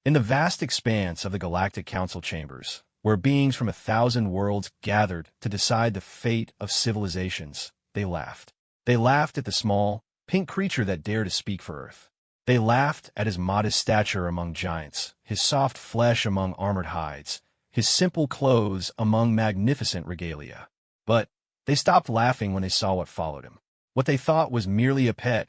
In the vast expanse of the Galactic Council chambers, where beings from 1,000 worlds gathered to decide the fate of civilizations, they laughed. They laughed at the small, pink creature that dared to speak for Earth. They laughed at his modest stature among giants, his soft flesh among armored hides, his simple clothes among magnificent regalia. But they stopped laughing when they saw what followed him. What they thought was merely a pet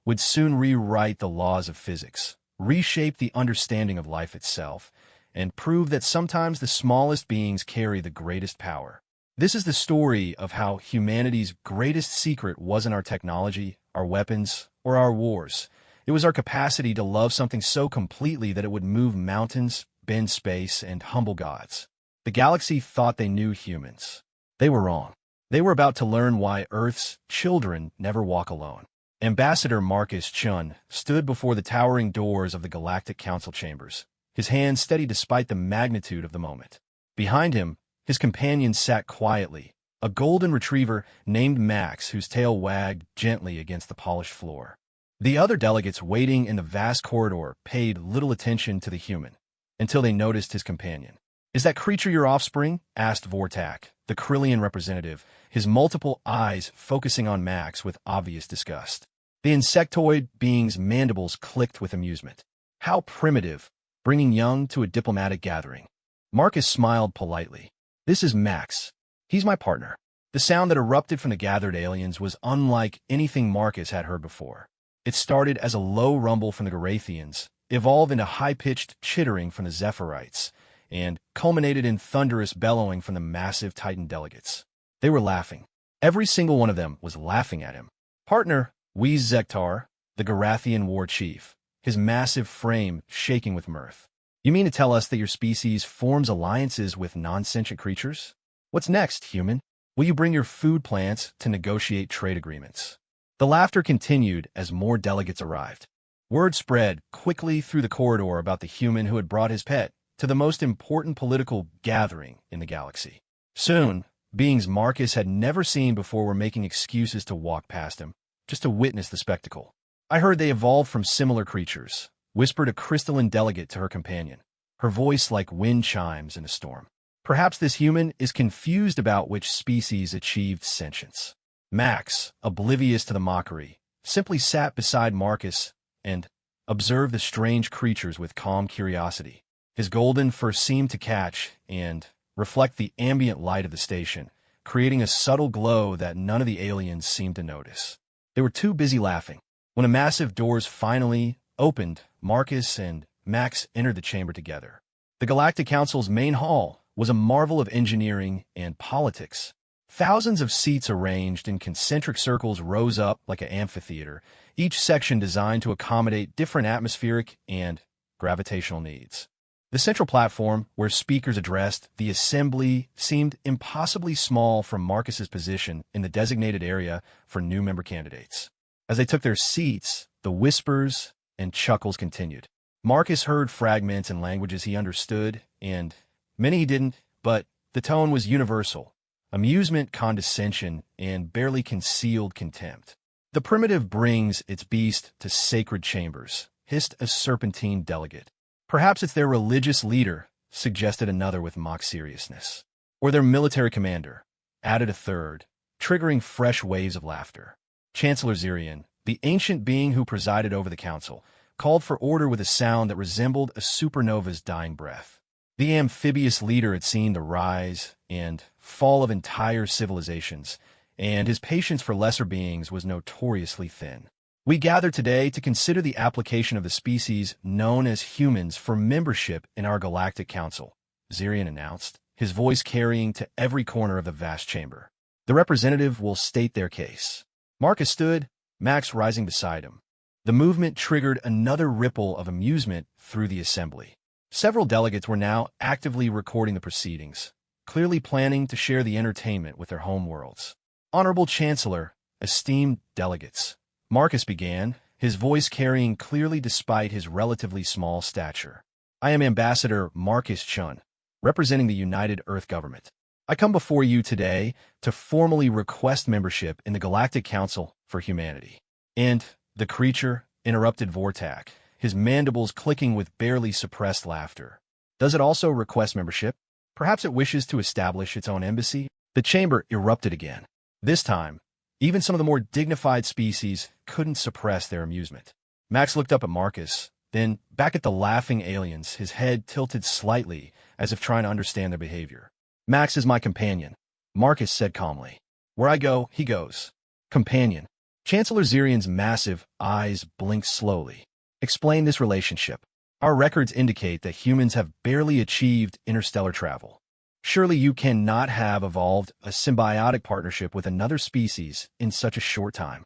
would soon rewrite the laws of physics, reshape the understanding of life itself, and prove that sometimes the smallest beings carry the greatest power. This is the story of how humanity's greatest secret wasn't our technology, our weapons, or our wars. It was our capacity to love something so completely that it would move mountains, bend space, and humble gods. The galaxy thought they knew humans. They were wrong. They were about to learn why Earth's children never walk alone. Ambassador Marcus Chun stood before the towering doors of the Galactic Council chambers, his hands steady despite the magnitude of the moment. Behind him, his companion sat quietly, a golden retriever named Max whose tail wagged gently against the polished floor. The other delegates waiting in the vast corridor paid little attention to the human, until they noticed his companion. "Is that creature your offspring?" asked Vortak, the Krillian representative, his multiple eyes focusing on Max with obvious disgust. The insectoid being's mandibles clicked with amusement. How primitive, bringing young to a diplomatic gathering. Marcus smiled politely. "This is Max. He's my partner." The sound that erupted from the gathered aliens was unlike anything Marcus had heard before. It started as a low rumble from the Garathians, evolved into high-pitched chittering from the Zephyrites, and culminated in thunderous bellowing from the massive Titan delegates. They were laughing. Every single one of them was laughing at him. "Partner," wheezed Zektar, the Garathian war chief, his massive frame shaking with mirth. "You mean to tell us that your species forms alliances with non-sentient creatures? What's next, human? Will you bring your food plants to negotiate trade agreements?" The laughter continued as more delegates arrived. Word spread quickly through the corridor about the human who had brought his pet to the most important political gathering in the galaxy. Soon, beings Marcus had never seen before were making excuses to walk past him, just to witness the spectacle. "I heard they evolved from similar creatures," whispered a crystalline delegate to her companion, her voice like wind chimes in a storm. "Perhaps this human is confused about which species achieved sentience." Max, oblivious to the mockery, simply sat beside Marcus and observed the strange creatures with calm curiosity. His golden fur seemed to catch and reflect the ambient light of the station, creating a subtle glow that none of the aliens seemed to notice. They were too busy laughing. When the massive doors finally opened, Marcus and Max entered the chamber together. The Galactic Council's main hall was a marvel of engineering and politics. Thousands of seats arranged in concentric circles rose up like an amphitheater, each section designed to accommodate different atmospheric and gravitational needs. The central platform, where speakers addressed the assembly, seemed impossibly small from Marcus's position in the designated area for new member candidates. As they took their seats, the whispers and chuckles continued. Marcus heard fragments in languages he understood, and many he didn't, but the tone was universal. Amusement, condescension, and barely concealed contempt. "The primitive brings its beast to sacred chambers," hissed a serpentine delegate. "Perhaps it's their religious leader," suggested another with mock seriousness. "Or their military commander," added a third, triggering fresh waves of laughter. Chancellor Zirian, the ancient being who presided over the council, called for order with a sound that resembled a supernova's dying breath. The amphibious leader had seen the rise and fall of entire civilizations, and his patience for lesser beings was notoriously thin. "We gather today to consider the application of the species known as humans for membership in our Galactic Council," Zirian announced, his voice carrying to every corner of the vast chamber. "The representative will state their case." Marcus stood, Max rising beside him. The movement triggered another ripple of amusement through the assembly. Several delegates were now actively recording the proceedings, clearly planning to share the entertainment with their homeworlds. "Honorable Chancellor, esteemed delegates," Marcus began, his voice carrying clearly despite his relatively small stature. "I am Ambassador Marcus Chun, representing the United Earth Government. I come before you today to formally request membership in the Galactic Council for Humanity." "And the creature," interrupted Vortak, his mandibles clicking with barely suppressed laughter. Does it also request membership? Perhaps it wishes to establish its own embassy? The chamber erupted again. This time, even some of the more dignified species couldn't suppress their amusement. Max looked up at Marcus, then back at the laughing aliens, his head tilted slightly as if trying to understand their behavior. Max is my companion, Marcus said calmly. Where I go, he goes. Companion. Chancellor Zirian's massive eyes blinked slowly. Explain this relationship. Our records indicate that humans have barely achieved interstellar travel. Surely you cannot have evolved a symbiotic partnership with another species in such a short time.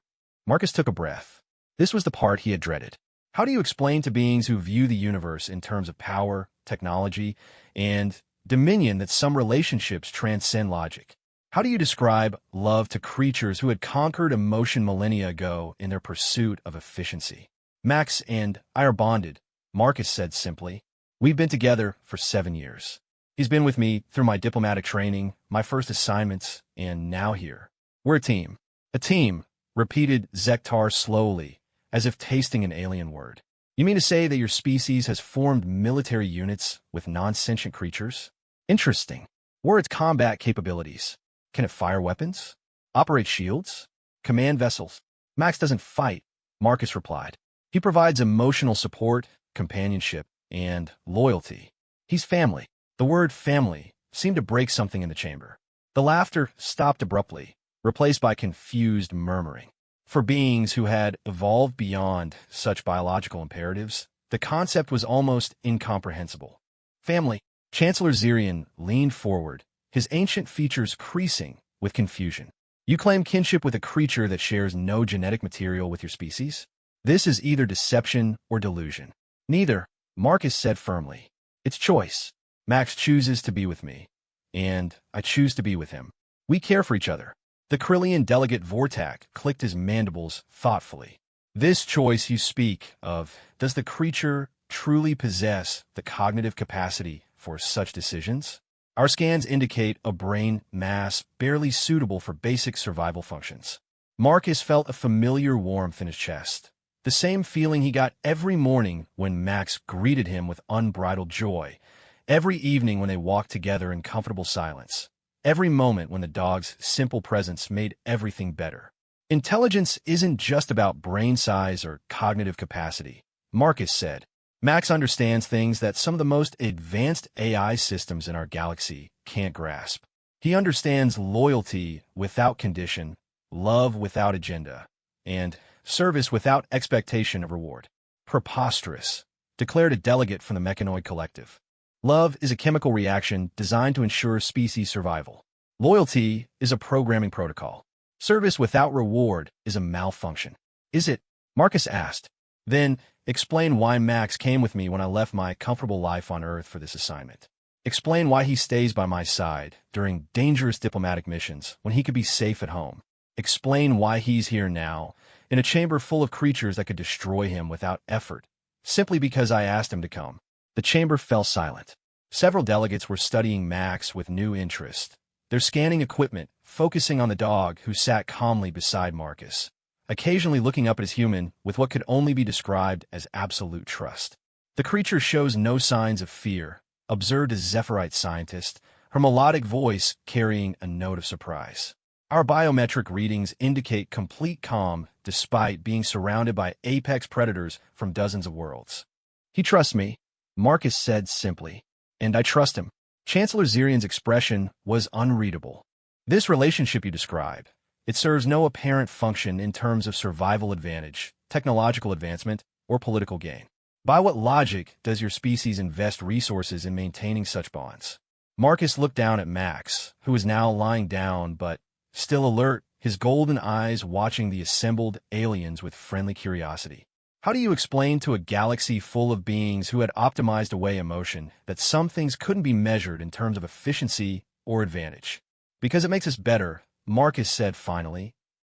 Marcus took a breath. This was the part he had dreaded. How do you explain to beings who view the universe in terms of power, technology, and dominion that some relationships transcend logic? How do you describe love to creatures who had conquered emotion millennia ago in their pursuit of efficiency? Max and I are bonded, Marcus said simply. We've been together for 7 years. He's been with me through my diplomatic training, my first assignments, and now here. We're a team. A team, repeated Zektar slowly, as if tasting an alien word. You mean to say that your species has formed military units with non-sentient creatures? Interesting. What are its combat capabilities? Can it fire weapons? Operate shields? Command vessels? Max doesn't fight, Marcus replied. He provides emotional support, companionship, and loyalty. He's family. The word family seemed to break something in the chamber. The laughter stopped abruptly, replaced by confused murmuring. For beings who had evolved beyond such biological imperatives, the concept was almost incomprehensible. Family. Chancellor Zirian leaned forward, his ancient features creasing with confusion. You claim kinship with a creature that shares no genetic material with your species? This is either deception or delusion. Neither, Marcus said firmly. It's choice. Max chooses to be with me, and I choose to be with him. We care for each other. The Krillian delegate Vortak clicked his mandibles thoughtfully. This choice you speak of, does the creature truly possess the cognitive capacity for such decisions? Our scans indicate a brain mass barely suitable for basic survival functions. Marcus felt a familiar warmth in his chest, the same feeling he got every morning when Max greeted him with unbridled joy, every evening when they walked together in comfortable silence, every moment when the dog's simple presence made everything better. Intelligence isn't just about brain size or cognitive capacity, Marcus said. Max understands things that some of the most advanced AI systems in our galaxy can't grasp. He understands loyalty without condition, love without agenda, and service without expectation of reward. Preposterous, declared a delegate from the Mechanoid Collective. Love is a chemical reaction designed to ensure species survival. Loyalty is a programming protocol. Service without reward is a malfunction. Is it? Marcus asked. Then, explain why Max came with me when I left my comfortable life on Earth for this assignment. Explain why he stays by my side during dangerous diplomatic missions when he could be safe at home. Explain why he's here now, in a chamber full of creatures that could destroy him without effort, simply because I asked him to come. The chamber fell silent. Several delegates were studying Max with new interest, their scanning equipment focusing on the dog who sat calmly beside Marcus, occasionally looking up at his human with what could only be described as absolute trust. The creature shows no signs of fear, observed a Zephyrite scientist, her melodic voice carrying a note of surprise. Our biometric readings indicate complete calm despite being surrounded by apex predators from dozens of worlds. He trusts me, Marcus said simply, and I trust him. Chancellor Zirian's expression was unreadable. This relationship you describe, it serves no apparent function in terms of survival advantage, technological advancement, or political gain. By what logic does your species invest resources in maintaining such bonds? Marcus looked down at Max, who was now lying down but still alert, his golden eyes watching the assembled aliens with friendly curiosity. How do you explain to a galaxy full of beings who had optimized away emotion that some things couldn't be measured in terms of efficiency or advantage? Because it makes us better, Marcus said finally.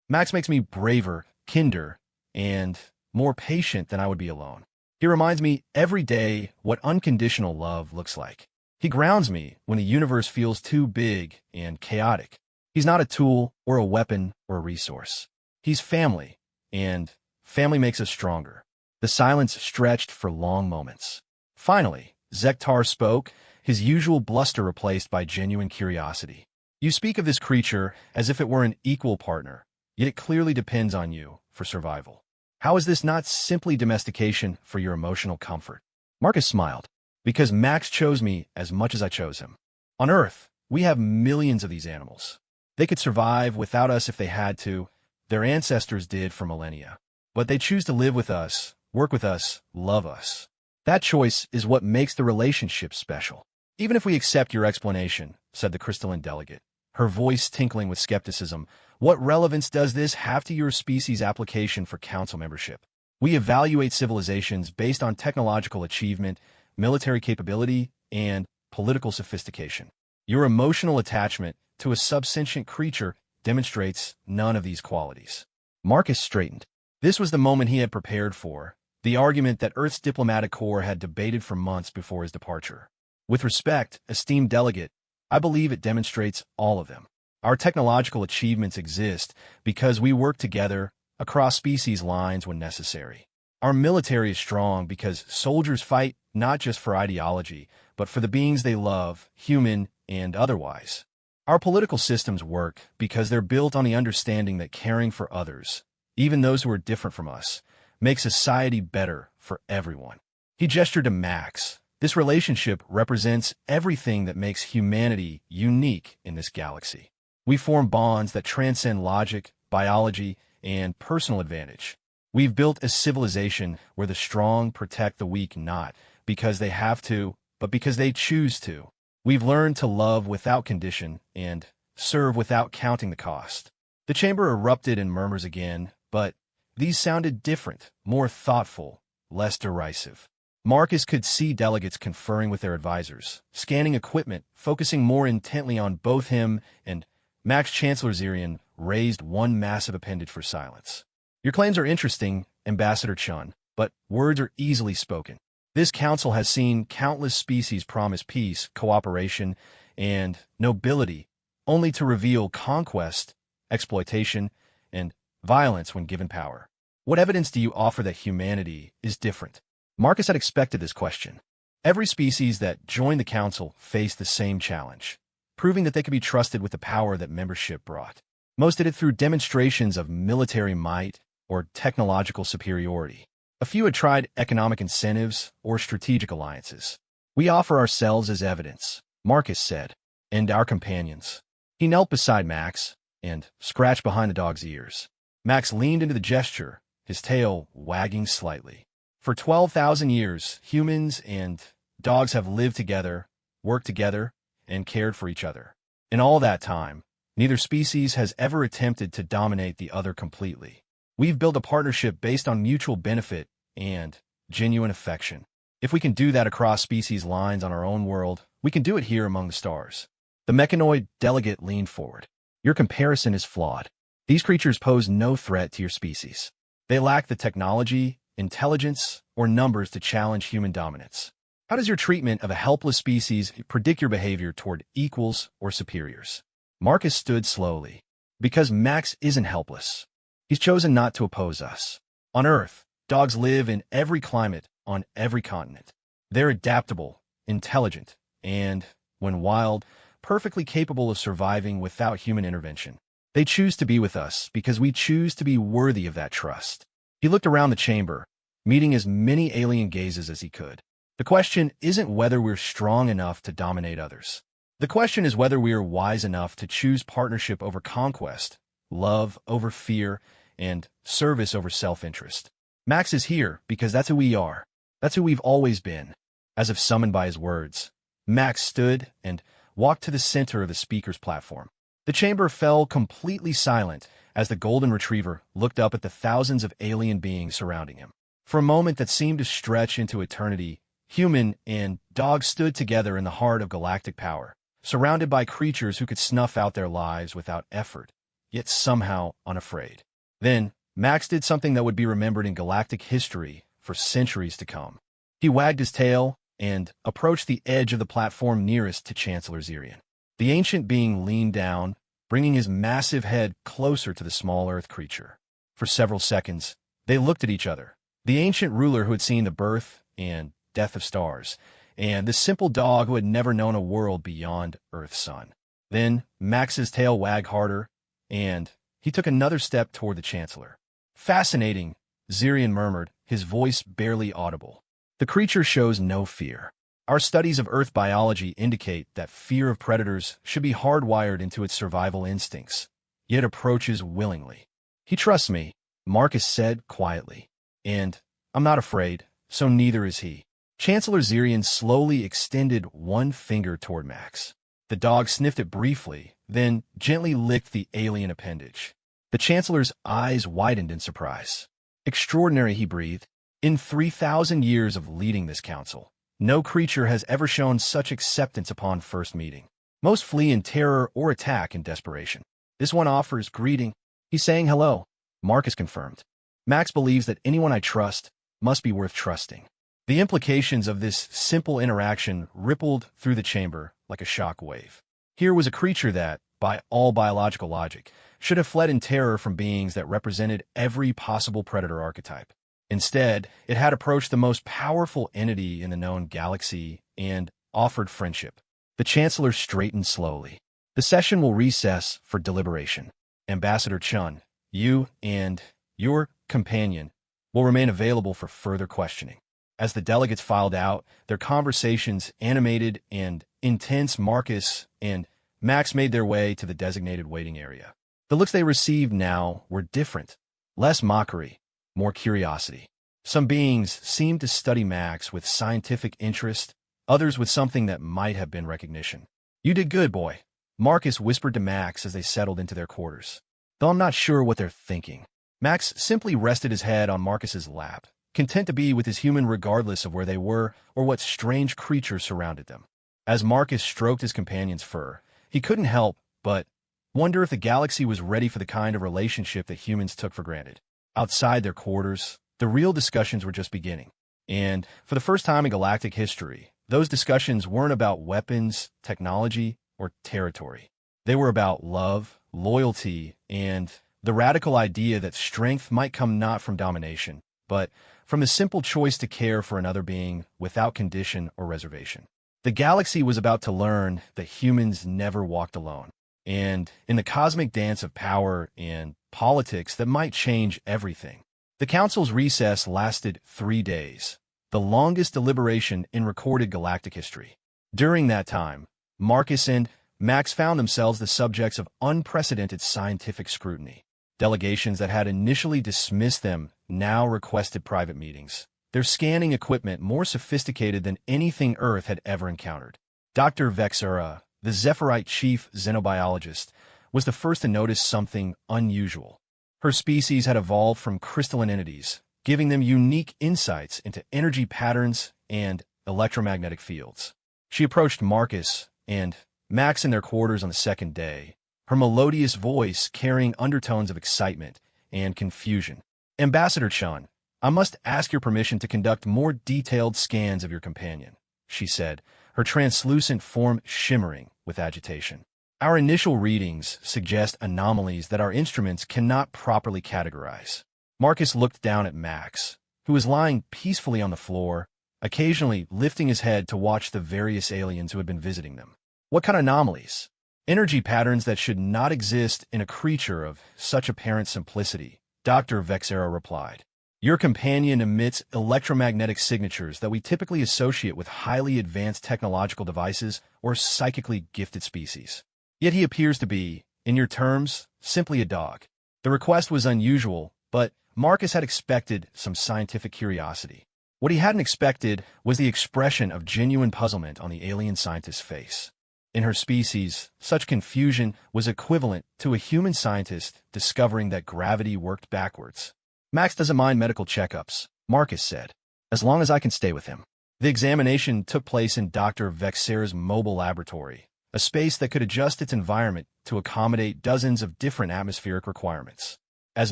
Max makes me braver, kinder, and more patient than I would be alone. He reminds me every day what unconditional love looks like. He grounds me when the universe feels too big and chaotic. He's not a tool or a weapon or a resource. He's family, and family makes us stronger. The silence stretched for long moments. Finally, Zektar spoke, his usual bluster replaced by genuine curiosity. You speak of this creature as if it were an equal partner, yet it clearly depends on you for survival. How is this not simply domestication for your emotional comfort? Marcus smiled. Because Max chose me as much as I chose him. On Earth, we have millions of these animals. They could survive without us if they had to. Their ancestors did for millennia. But they choose to live with us, work with us, love us. That choice is what makes the relationship special. Even if we accept your explanation, said the crystalline delegate, her voice tinkling with skepticism, what relevance does this have to your species' application for council membership? We evaluate civilizations based on technological achievement, military capability, and political sophistication. Your emotional attachment to a subsentient creature demonstrates none of these qualities. Marcus straightened. This was the moment he had prepared for, the argument that Earth's diplomatic corps had debated for months before his departure. With respect, esteemed delegate, I believe it demonstrates all of them. Our technological achievements exist because we work together across species lines when necessary. Our military is strong because soldiers fight not just for ideology, but for the beings they love, human and otherwise. Our political systems work because they're built on the understanding that caring for others, even those who are different from us, makes society better for everyone. He gestured to Max. This relationship represents everything that makes humanity unique in this galaxy. We form bonds that transcend logic, biology, and personal advantage. We've built a civilization where the strong protect the weak not because they have to, but because they choose to. We've learned to love without condition and serve without counting the cost. The chamber erupted in murmurs again, but these sounded different, more thoughtful, less derisive. Marcus could see delegates conferring with their advisors, scanning equipment, focusing more intently on both him and Max. Chancellor Zirian raised one massive appendage for silence. Your claims are interesting, Ambassador Chun, but words are easily spoken. This council has seen countless species promise peace, cooperation, and nobility, only to reveal conquest, exploitation, and violence when given power. What evidence do you offer that humanity is different? Marcus had expected this question. Every species that joined the council faced the same challenge, proving that they could be trusted with the power that membership brought. Most did it through demonstrations of military might or technological superiority. A few had tried economic incentives or strategic alliances. We offer ourselves as evidence, Marcus said, and our companions. He knelt beside Max and scratched behind the dog's ears. Max leaned into the gesture, his tail wagging slightly. For 12,000 years, humans and dogs have lived together, worked together, and cared for each other. In all that time, neither species has ever attempted to dominate the other completely. We've built a partnership based on mutual benefit and genuine affection. If we can do that across species lines on our own world, we can do it here among the stars. The mechanoid delegate leaned forward. Your comparison is flawed. These creatures pose no threat to your species. They lack the technology, intelligence, or numbers to challenge human dominance. How does your treatment of a helpless species predict your behavior toward equals or superiors? Marcus stood slowly. Because Max isn't helpless. He's chosen not to oppose us. On Earth, dogs live in every climate, on every continent. They're adaptable, intelligent, and, when wild, perfectly capable of surviving without human intervention. They choose to be with us because we choose to be worthy of that trust. He looked around the chamber, meeting as many alien gazes as he could. The question isn't whether we're strong enough to dominate others. The question is whether we are wise enough to choose partnership over conquest, love over fear, and service over self-interest. Max is here because that's who we are. That's who we've always been. As if summoned by his words, Max stood and walked to the center of the speaker's platform. The chamber fell completely silent as the golden retriever looked up at the thousands of alien beings surrounding him. For a moment that seemed to stretch into eternity, human and dog stood together in the heart of galactic power, surrounded by creatures who could snuff out their lives without effort, yet somehow unafraid. Then, Max did something that would be remembered in galactic history for centuries to come. He wagged his tail and approached the edge of the platform nearest to Chancellor Zirian. The ancient being leaned down, bringing his massive head closer to the small Earth creature. For several seconds, they looked at each other, the ancient ruler who had seen the birth and death of stars, and the simple dog who had never known a world beyond Earth's sun. Then Max's tail wagged harder, and he took another step toward the Chancellor. Fascinating, Zirian murmured, his voice barely audible. The creature shows no fear. Our studies of Earth biology indicate that fear of predators should be hardwired into its survival instincts, yet approaches willingly. He trusts me, Marcus said quietly. And I'm not afraid, so neither is he. Chancellor Zirian slowly extended one finger toward Max. The dog sniffed it briefly, then gently licked the alien appendage. The Chancellor's eyes widened in surprise. Extraordinary, he breathed. In 3,000 years of leading this council, no creature has ever shown such acceptance upon first meeting. Most flee in terror or attack in desperation. This one offers greeting. He's saying hello, Marcus confirmed. Max believes that anyone I trust must be worth trusting. The implications of this simple interaction rippled through the chamber like a shock wave. Here was a creature that, by all biological logic, should have fled in terror from beings that represented every possible predator archetype. Instead, it had approached the most powerful entity in the known galaxy and offered friendship. The Chancellor straightened slowly. The session will recess for deliberation. Ambassador Chun, you and your companion will remain available for further questioning. As the delegates filed out, their conversations animated and intense, Marcus and Max made their way to the designated waiting area. The looks they received now were different. Less mockery, more curiosity. Some beings seemed to study Max with scientific interest, others with something that might have been recognition. You did good, boy, Marcus whispered to Max as they settled into their quarters. Though I'm not sure what they're thinking. Max simply rested his head on Marcus's lap, content to be with his human regardless of where they were or what strange creature surrounded them. As Marcus stroked his companion's fur, he couldn't help but wonder if the galaxy was ready for the kind of relationship that humans took for granted. Outside their quarters, the real discussions were just beginning. And for the first time in galactic history, those discussions weren't about weapons, technology, or territory. They were about love, loyalty, and the radical idea that strength might come not from domination, but from the simple choice to care for another being without condition or reservation. The galaxy was about to learn that humans never walked alone. And in the cosmic dance of power and politics that might change everything. The council's recess lasted 3 days, the longest deliberation in recorded galactic history. During that time, Marcus and Max found themselves the subjects of unprecedented scientific scrutiny. Delegations that had initially dismissed them now requested private meetings, their scanning equipment more sophisticated than anything Earth had ever encountered. Dr. Vexura, the Zephyrite chief xenobiologist, was the first to notice something unusual. Her species had evolved from crystalline entities, giving them unique insights into energy patterns and electromagnetic fields. She approached Marcus and Max in their quarters on the second day, her melodious voice carrying undertones of excitement and confusion. Ambassador Chun, I must ask your permission to conduct more detailed scans of your companion, she said, her translucent form shimmering with agitation. Our initial readings suggest anomalies that our instruments cannot properly categorize. Marcus looked down at Max, who was lying peacefully on the floor, occasionally lifting his head to watch the various aliens who had been visiting them. What kind of anomalies? Energy patterns that should not exist in a creature of such apparent simplicity, Dr. Vexera replied. Your companion emits electromagnetic signatures that we typically associate with highly advanced technological devices or psychically gifted species. Yet he appears to be, in your terms, simply a dog. The request was unusual, but Marcus had expected some scientific curiosity. What he hadn't expected was the expression of genuine puzzlement on the alien scientist's face. In her species, such confusion was equivalent to a human scientist discovering that gravity worked backwards. Max doesn't mind medical checkups, Marcus said, as long as I can stay with him. The examination took place in Dr. Vexera's mobile laboratory, a space that could adjust its environment to accommodate dozens of different atmospheric requirements. As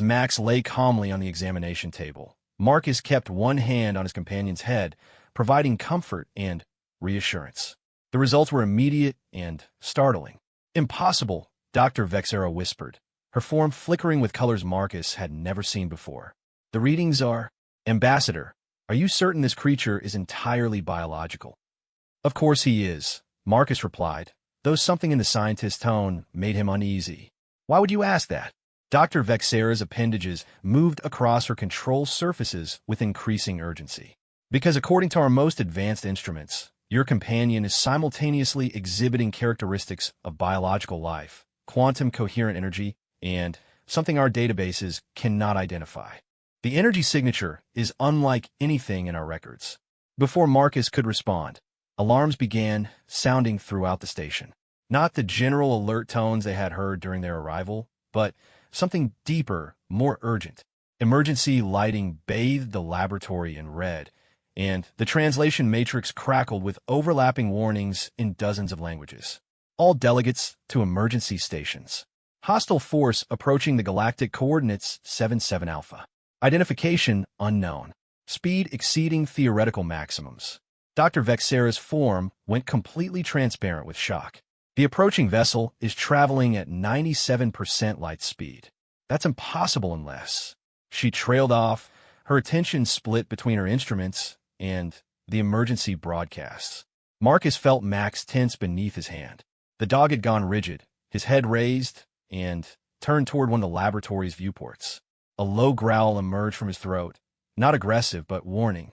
Max lay calmly on the examination table, Marcus kept one hand on his companion's head, providing comfort and reassurance. The results were immediate and startling. Impossible, Dr. Vexera whispered, her form flickering with colors Marcus had never seen before. The readings are Ambassador, are you certain this creature is entirely biological? Of course he is, Marcus replied, though something in the scientist's tone made him uneasy. Why would you ask that? Dr. Vexera's appendages moved across her control surfaces with increasing urgency. Because according to our most advanced instruments, your companion is simultaneously exhibiting characteristics of biological life, quantum coherent energy, and something our databases cannot identify. The energy signature is unlike anything in our records. Before Marcus could respond, alarms began sounding throughout the station. Not the general alert tones they had heard during their arrival, but something deeper, more urgent. Emergency lighting bathed the laboratory in red, and the translation matrix crackled with overlapping warnings in dozens of languages. All delegates to emergency stations. Hostile force approaching the galactic coordinates 77 Alpha. Identification unknown. Speed exceeding theoretical maximums. Dr. Vexera's form went completely transparent with shock. The approaching vessel is traveling at 97% light speed. That's impossible unless... She trailed off, her attention split between her instruments and the emergency broadcasts. Marcus felt Max tense beneath his hand. The dog had gone rigid, his head raised, and turned toward one of the laboratory's viewports. A low growl emerged from his throat, not aggressive but warning.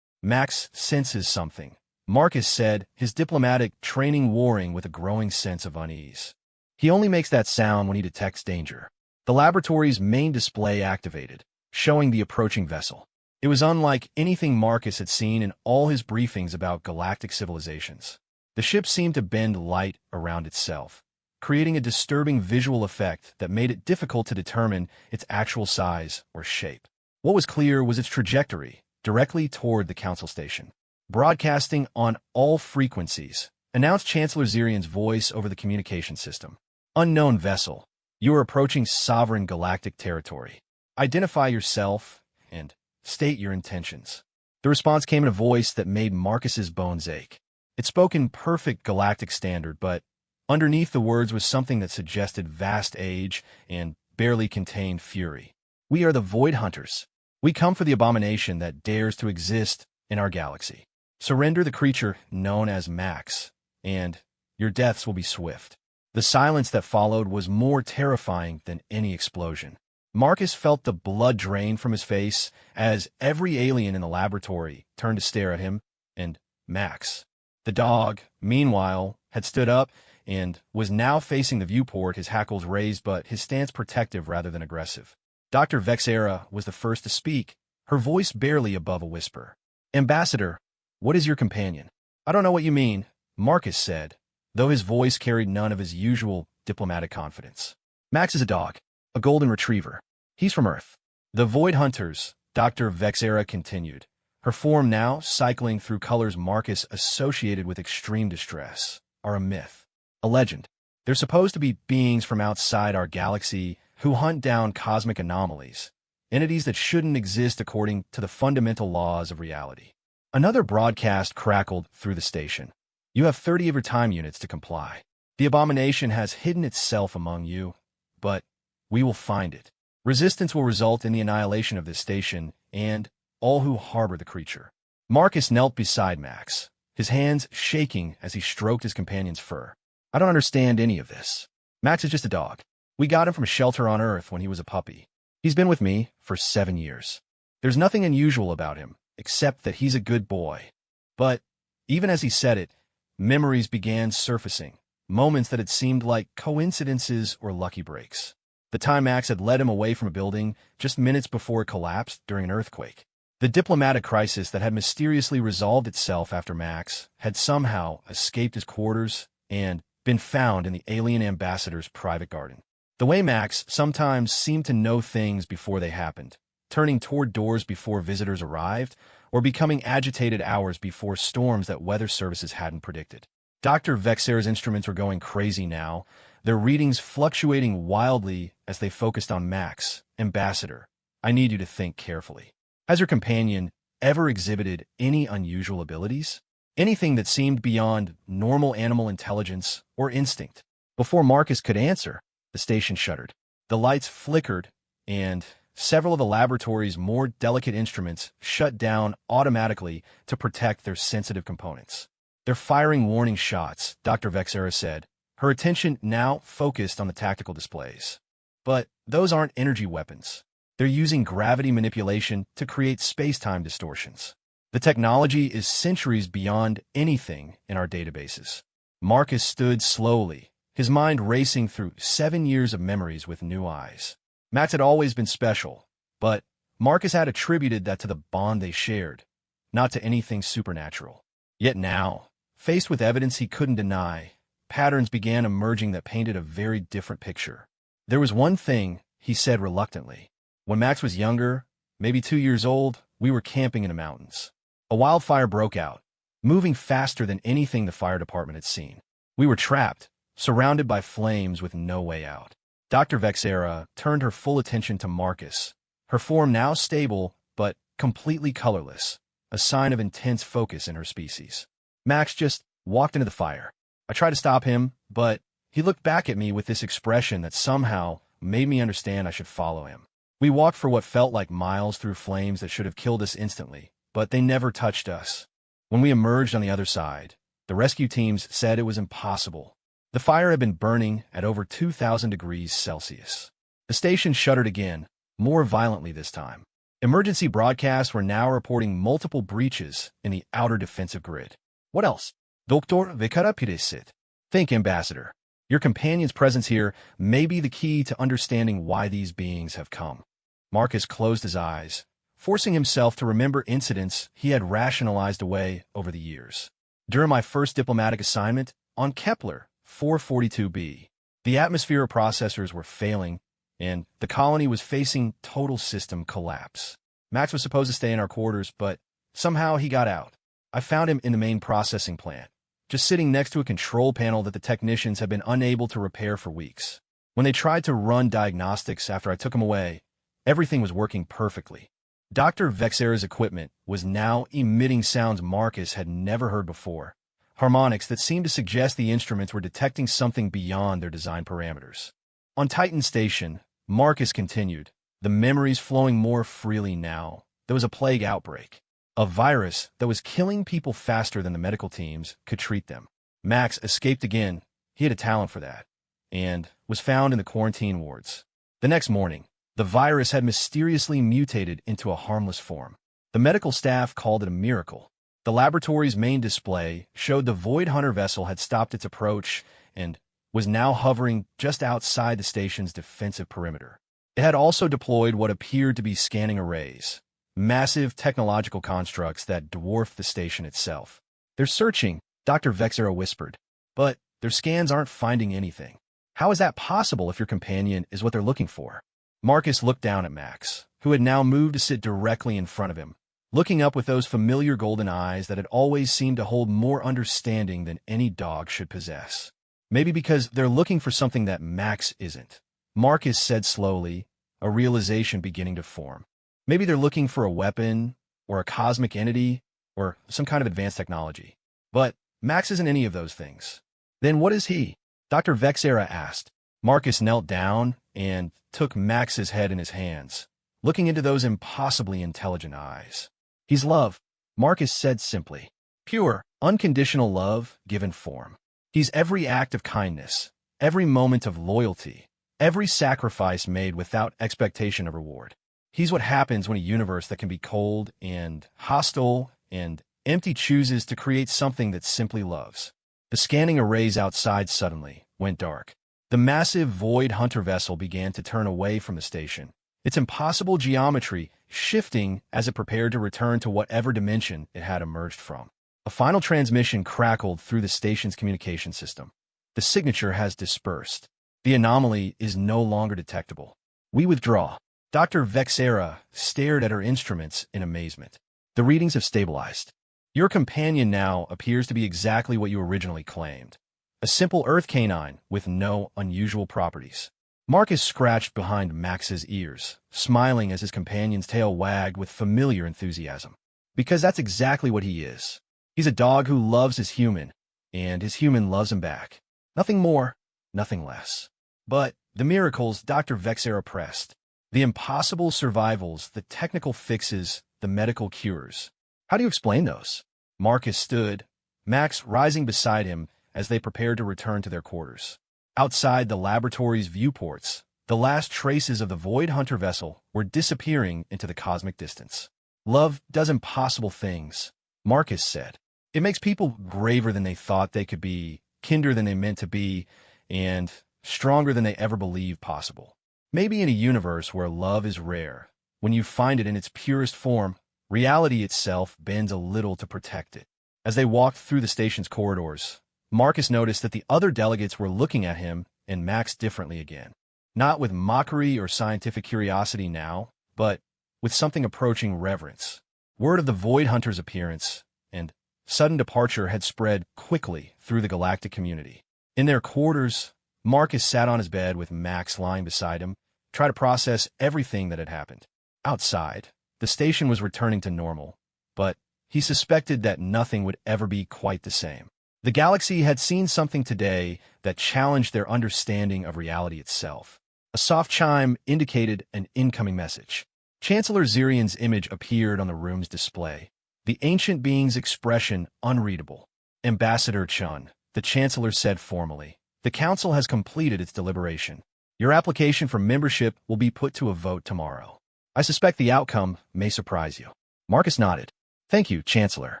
Max senses something, Marcus said, his diplomatic training warring with a growing sense of unease. He only makes that sound when he detects danger. The laboratory's main display activated, showing the approaching vessel. It was unlike anything Marcus had seen in all his briefings about galactic civilizations. The ship seemed to bend light around itself, creating a disturbing visual effect that made it difficult to determine its actual size or shape. What was clear was its trajectory, directly toward the council station. Broadcasting on all frequencies, announced Chancellor Zirian's voice over the communication system. Unknown vessel, you are approaching sovereign galactic territory. Identify yourself and state your intentions. The response came in a voice that made Marcus's bones ache. It spoke in perfect galactic standard, but underneath the words was something that suggested vast age and barely contained fury. We are the Void Hunters. We come for the abomination that dares to exist in our galaxy. Surrender the creature known as Max, and your deaths will be swift. The silence that followed was more terrifying than any explosion. Marcus felt the blood drain from his face as every alien in the laboratory turned to stare at him, and Max. The dog, meanwhile, had stood up and was now facing the viewport, his hackles raised but his stance protective rather than aggressive. Dr. Vexera was the first to speak, her voice barely above a whisper. Ambassador, what is your companion? I don't know what you mean, Marcus said, though his voice carried none of his usual diplomatic confidence. Max is a dog, a golden retriever. He's from Earth. The Void Hunters, Dr. Vexera continued, her form now cycling through colors Marcus associated with extreme distress, are a myth, a legend. They're supposed to be beings from outside our galaxy who hunt down cosmic anomalies, entities that shouldn't exist according to the fundamental laws of reality. Another broadcast crackled through the station. You have 30 of your time units to comply. The abomination has hidden itself among you, but we will find it. Resistance will result in the annihilation of this station and all who harbor the creature. Marcus knelt beside Max, his hands shaking as he stroked his companion's fur. I don't understand any of this. Max is just a dog. We got him from a shelter on Earth when he was a puppy. He's been with me for 7 years. There's nothing unusual about him, except that he's a good boy. But even as he said it, memories began surfacing, moments that had seemed like coincidences or lucky breaks. The time Max had led him away from a building just minutes before it collapsed during an earthquake. The diplomatic crisis that had mysteriously resolved itself after Max had somehow escaped his quarters and been found in the alien ambassador's private garden. The way Max sometimes seemed to know things before they happened, turning toward doors before visitors arrived, or becoming agitated hours before storms that weather services hadn't predicted. Dr. Vexera's instruments were going crazy now, their readings fluctuating wildly as they focused on Max. Ambassador, I need you to think carefully. Has your companion ever exhibited any unusual abilities? Anything that seemed beyond normal animal intelligence or instinct? Before Marcus could answer, the station shuddered. The lights flickered, and several of the laboratory's more delicate instruments shut down automatically to protect their sensitive components. "They're firing warning shots," Dr. Vexera said, her attention now focused on the tactical displays. "But those aren't energy weapons. They're using gravity manipulation to create space-time distortions. The technology is centuries beyond anything in our databases." Marcus stood slowly, his mind racing through 7 years of memories with new eyes. Max had always been special, but Marcus had attributed that to the bond they shared, not to anything supernatural. Yet now, faced with evidence he couldn't deny, patterns began emerging that painted a very different picture. "There was one thing," he said reluctantly. "When Max was younger, maybe 2 years old, we were camping in the mountains. A wildfire broke out, moving faster than anything the fire department had seen. We were trapped, surrounded by flames with no way out." Dr. Vexera turned her full attention to Marcus, her form now stable but completely colorless, a sign of intense focus in her species. "Max just walked into the fire. I tried to stop him, but he looked back at me with this expression that somehow made me understand I should follow him. We walked for what felt like miles through flames that should have killed us instantly, but they never touched us. When we emerged on the other side, the rescue teams said it was impossible. The fire had been burning at over 2,000 degrees Celsius. The station shuddered again, more violently this time. Emergency broadcasts were now reporting multiple breaches in the outer defensive grid. What else? Dr. Vexera Piresit. Think, Ambassador. Your companion's presence here may be the key to understanding why these beings have come." Marcus closed his eyes, forcing himself to remember incidents he had rationalized away over the years. "During my first diplomatic assignment on Kepler 442b, the atmosphere processors were failing, and the colony was facing total system collapse. Max was supposed to stay in our quarters, but somehow he got out. I found him in the main processing plant, just sitting next to a control panel that the technicians had been unable to repair for weeks. When they tried to run diagnostics after I took him away, everything was working perfectly. Dr. Vexera's equipment was now emitting sounds Marcus had never heard before, harmonics that seemed to suggest the instruments were detecting something beyond their design parameters. On Titan Station, Marcus continued, the memories flowing more freely now. There was a plague outbreak, a virus that was killing people faster than the medical teams could treat them. Max escaped again. He had a talent for that, and was found in the quarantine wards. The next morning, the virus had mysteriously mutated into a harmless form. The medical staff called it a miracle. The laboratory's main display showed the Void Hunter vessel had stopped its approach and was now hovering just outside the station's defensive perimeter. It had also deployed what appeared to be scanning arrays, massive technological constructs that dwarfed the station itself. "They're searching," Dr. Vexera whispered, "but their scans aren't finding anything. How is that possible if your companion is what they're looking for?" Marcus looked down at Max, who had now moved to sit directly in front of him, looking up with those familiar golden eyes that had always seemed to hold more understanding than any dog should possess. "Maybe because they're looking for something that Max isn't," Marcus said slowly, a realization beginning to form. "Maybe they're looking for a weapon, or a cosmic entity, or some kind of advanced technology. But Max isn't any of those things." "Then what is he?" Dr. Vexera asked. Marcus knelt down and took Max's head in his hands, looking into those impossibly intelligent eyes. "He's love," Marcus said simply. "Pure, unconditional love given form. He's every act of kindness, every moment of loyalty, every sacrifice made without expectation of reward. He's what happens when a universe that can be cold and hostile and empty chooses to create something that simply loves." The scanning arrays outside suddenly went dark. The massive Void Hunter vessel began to turn away from the station, its impossible geometry shifting as it prepared to return to whatever dimension it had emerged from. A final transmission crackled through the station's communication system. "The signature has dispersed. The anomaly is no longer detectable. We withdraw." Dr. Vexera stared at her instruments in amazement. "The readings have stabilized. Your companion now appears to be exactly what you originally claimed. A simple Earth canine with no unusual properties." Marcus scratched behind Max's ears, smiling as his companion's tail wagged with familiar enthusiasm. "Because that's exactly what he is. He's a dog who loves his human, and his human loves him back. Nothing more, nothing less." "But the miracles," Dr. Vexera pressed. The impossible survivals, the technical fixes, the medical cures. How do you explain those? Marcus stood, Max rising beside him as they prepared to return to their quarters. Outside the laboratory's viewports, the last traces of the Void Hunter vessel were disappearing into the cosmic distance. Love does impossible things, Marcus said. It makes people braver than they thought they could be, kinder than they meant to be, and stronger than they ever believed possible. Maybe in a universe where love is rare, when you find it in its purest form, reality itself bends a little to protect it. As they walked through the station's corridors, Marcus noticed that the other delegates were looking at him and Max differently again. Not with mockery or scientific curiosity now, but with something approaching reverence. Word of the Void Hunter's appearance and sudden departure had spread quickly through the galactic community. In their quarters, Marcus sat on his bed with Max lying beside him, trying to process everything that had happened. Outside, the station was returning to normal, but he suspected that nothing would ever be quite the same. The galaxy had seen something today that challenged their understanding of reality itself. A soft chime indicated an incoming message. Chancellor Zirian's image appeared on the room's display, the ancient being's expression unreadable. Ambassador Chun, the Chancellor said formally, the Council has completed its deliberation. Your application for membership will be put to a vote tomorrow. I suspect the outcome may surprise you. Marcus nodded. Thank you, Chancellor.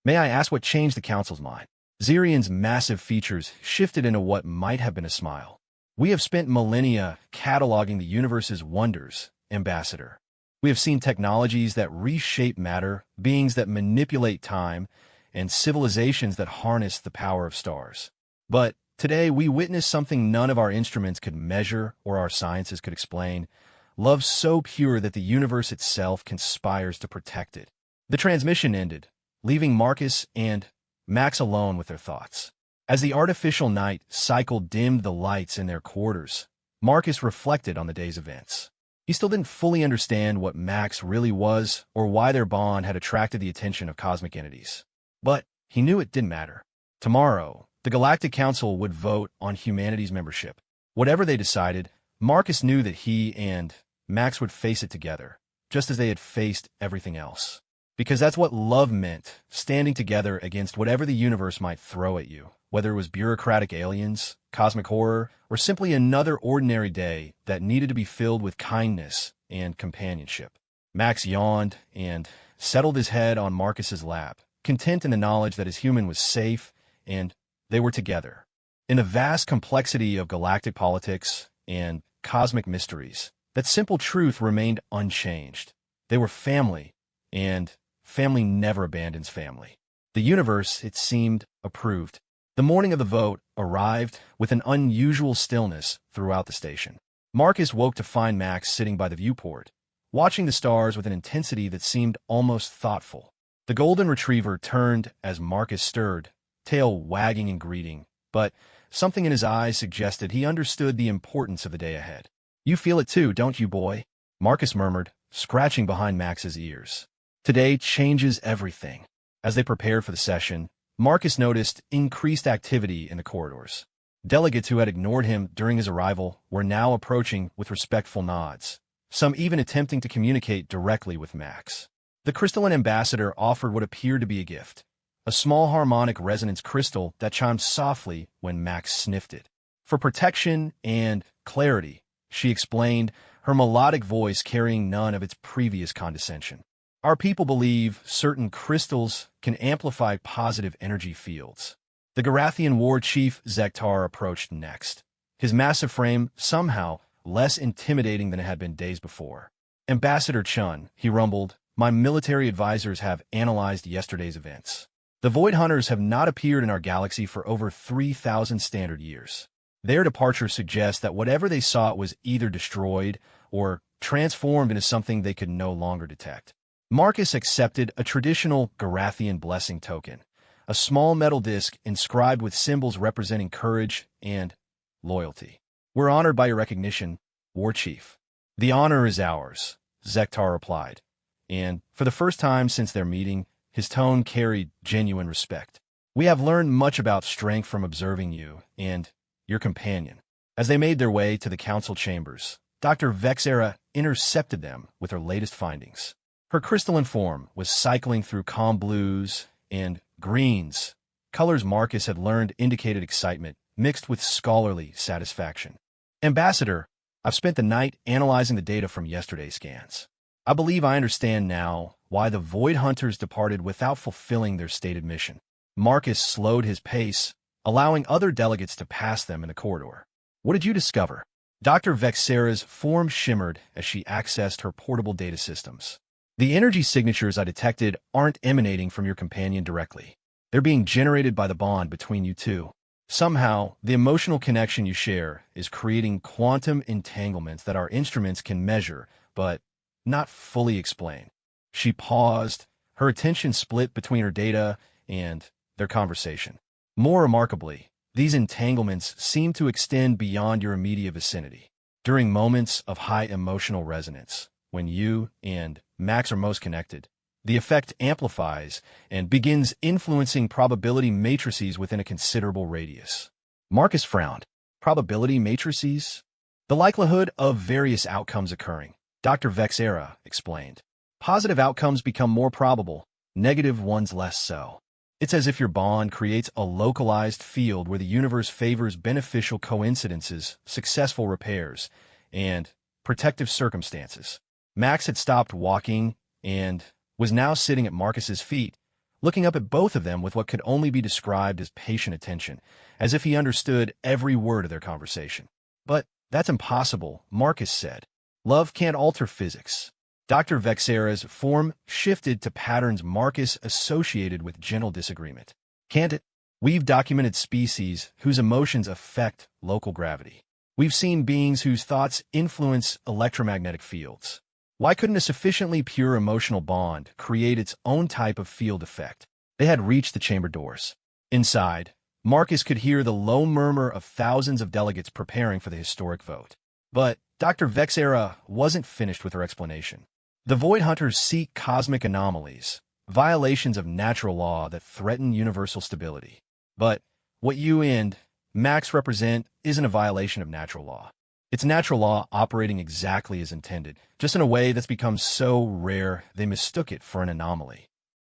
May I ask what changed the Council's mind? Zirian's massive features shifted into what might have been a smile. We have spent millennia cataloging the universe's wonders, Ambassador. We have seen technologies that reshape matter, beings that manipulate time, and civilizations that harness the power of stars. But today we witness something none of our instruments could measure or our sciences could explain. Love so pure that the universe itself conspires to protect it. The transmission ended, leaving Marcus and Max alone with their thoughts. As the artificial night cycle dimmed the lights in their quarters, Marcus reflected on the day's events. He still didn't fully understand what Max really was or why their bond had attracted the attention of cosmic entities. But he knew it didn't matter. Tomorrow, the Galactic Council would vote on humanity's membership. Whatever they decided, Marcus knew that he and Max would face it together, just as they had faced everything else. Because that's what love meant, standing together against whatever the universe might throw at you, whether it was bureaucratic aliens, cosmic horror, or simply another ordinary day that needed to be filled with kindness and companionship. Max yawned and settled his head on Marcus's lap, content in the knowledge that his human was safe and they were together. In the vast complexity of galactic politics and cosmic mysteries, that simple truth remained unchanged. They were family, and family never abandons family. The universe, it seemed, approved. The morning of the vote arrived with an unusual stillness throughout the station. Marcus woke to find Max sitting by the viewport, watching the stars with an intensity that seemed almost thoughtful. The golden retriever turned as Marcus stirred, tail wagging in greeting, but something in his eyes suggested he understood the importance of the day ahead. You feel it too, don't you, boy? Marcus murmured, scratching behind Max's ears. Today changes everything. As they prepared for the session, Marcus noticed increased activity in the corridors. Delegates who had ignored him during his arrival were now approaching with respectful nods, some even attempting to communicate directly with Max. The crystalline ambassador offered what appeared to be a gift, a small harmonic resonance crystal that chimed softly when Max sniffed it. For protection and clarity, she explained, her melodic voice carrying none of its previous condescension. Our people believe certain crystals can amplify positive energy fields. The Garathian war chief Zektar approached next, his massive frame somehow less intimidating than it had been days before. Ambassador Chun, he rumbled, my military advisors have analyzed yesterday's events. The Void Hunters have not appeared in our galaxy for over 3,000 standard years. Their departure suggests that whatever they saw was either destroyed or transformed into something they could no longer detect. Marcus accepted a traditional Garathian blessing token, a small metal disc inscribed with symbols representing courage and loyalty. We're honored by your recognition, War Chief. The honor is ours, Zektar replied, and for the first time since their meeting, his tone carried genuine respect. We have learned much about strength from observing you and your companion. As they made their way to the council chambers, Dr. Vexera intercepted them with her latest findings. Her crystalline form was cycling through calm blues and greens, colors Marcus had learned indicated excitement, mixed with scholarly satisfaction. Ambassador, I've spent the night analyzing the data from yesterday's scans. I believe I understand now why the Void Hunters departed without fulfilling their stated mission. Marcus slowed his pace, allowing other delegates to pass them in the corridor. What did you discover? Dr. Vexera's form shimmered as she accessed her portable data systems. The energy signatures I detected aren't emanating from your companion directly. They're being generated by the bond between you two. Somehow, the emotional connection you share is creating quantum entanglements that our instruments can measure, but not fully explain. She paused, her attention split between her data and their conversation. More remarkably, these entanglements seem to extend beyond your immediate vicinity. During moments of high emotional resonance, when you and Max are most connected, the effect amplifies and begins influencing probability matrices within a considerable radius. Marcus frowned. Probability matrices? The likelihood of various outcomes occurring, Dr. Vexera explained. Positive outcomes become more probable, negative ones less so. It's as if your bond creates a localized field where the universe favors beneficial coincidences, successful repairs, and protective circumstances. Max had stopped walking and was now sitting at Marcus's feet, looking up at both of them with what could only be described as patient attention, as if he understood every word of their conversation. But that's impossible, Marcus said. Love can't alter physics. Dr. Vexera's form shifted to patterns Marcus associated with gentle disagreement. Can't it? We've documented species whose emotions affect local gravity. We've seen beings whose thoughts influence electromagnetic fields. Why couldn't a sufficiently pure emotional bond create its own type of field effect? They had reached the chamber doors. Inside, Marcus could hear the low murmur of thousands of delegates preparing for the historic vote. But Dr. Vexera wasn't finished with her explanation. The Void Hunters seek cosmic anomalies, violations of natural law that threaten universal stability. But what you and Max represent isn't a violation of natural law. It's natural law operating exactly as intended, just in a way that's become so rare they mistook it for an anomaly.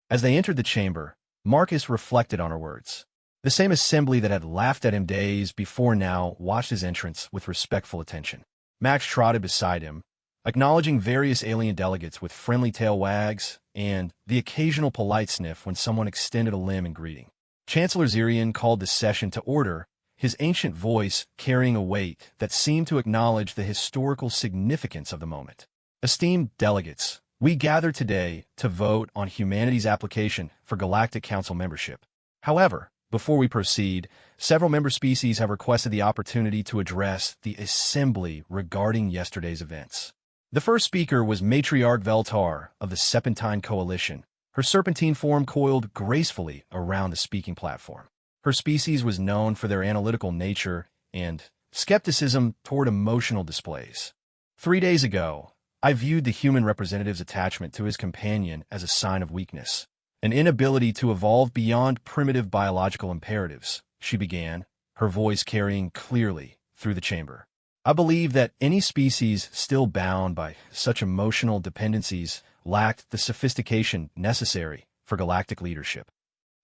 As they entered the chamber, Marcus reflected on her words. The same assembly that had laughed at him days before now watched his entrance with respectful attention. Max trotted beside him, acknowledging various alien delegates with friendly tail wags and the occasional polite sniff when someone extended a limb in greeting. Chancellor Zirian called the session to order, his ancient voice carrying a weight that seemed to acknowledge the historical significance of the moment. Esteemed delegates, we gather today to vote on humanity's application for Galactic Council membership. However, before we proceed, several member species have requested the opportunity to address the assembly regarding yesterday's events. The first speaker was Matriarch Veltar of the Serpentine Coalition, her serpentine form coiled gracefully around the speaking platform. Her species was known for their analytical nature and skepticism toward emotional displays. 3 days ago, I viewed the human representative's attachment to his companion as a sign of weakness, an inability to evolve beyond primitive biological imperatives, she began, her voice carrying clearly through the chamber. I believe that any species still bound by such emotional dependencies lacked the sophistication necessary for galactic leadership.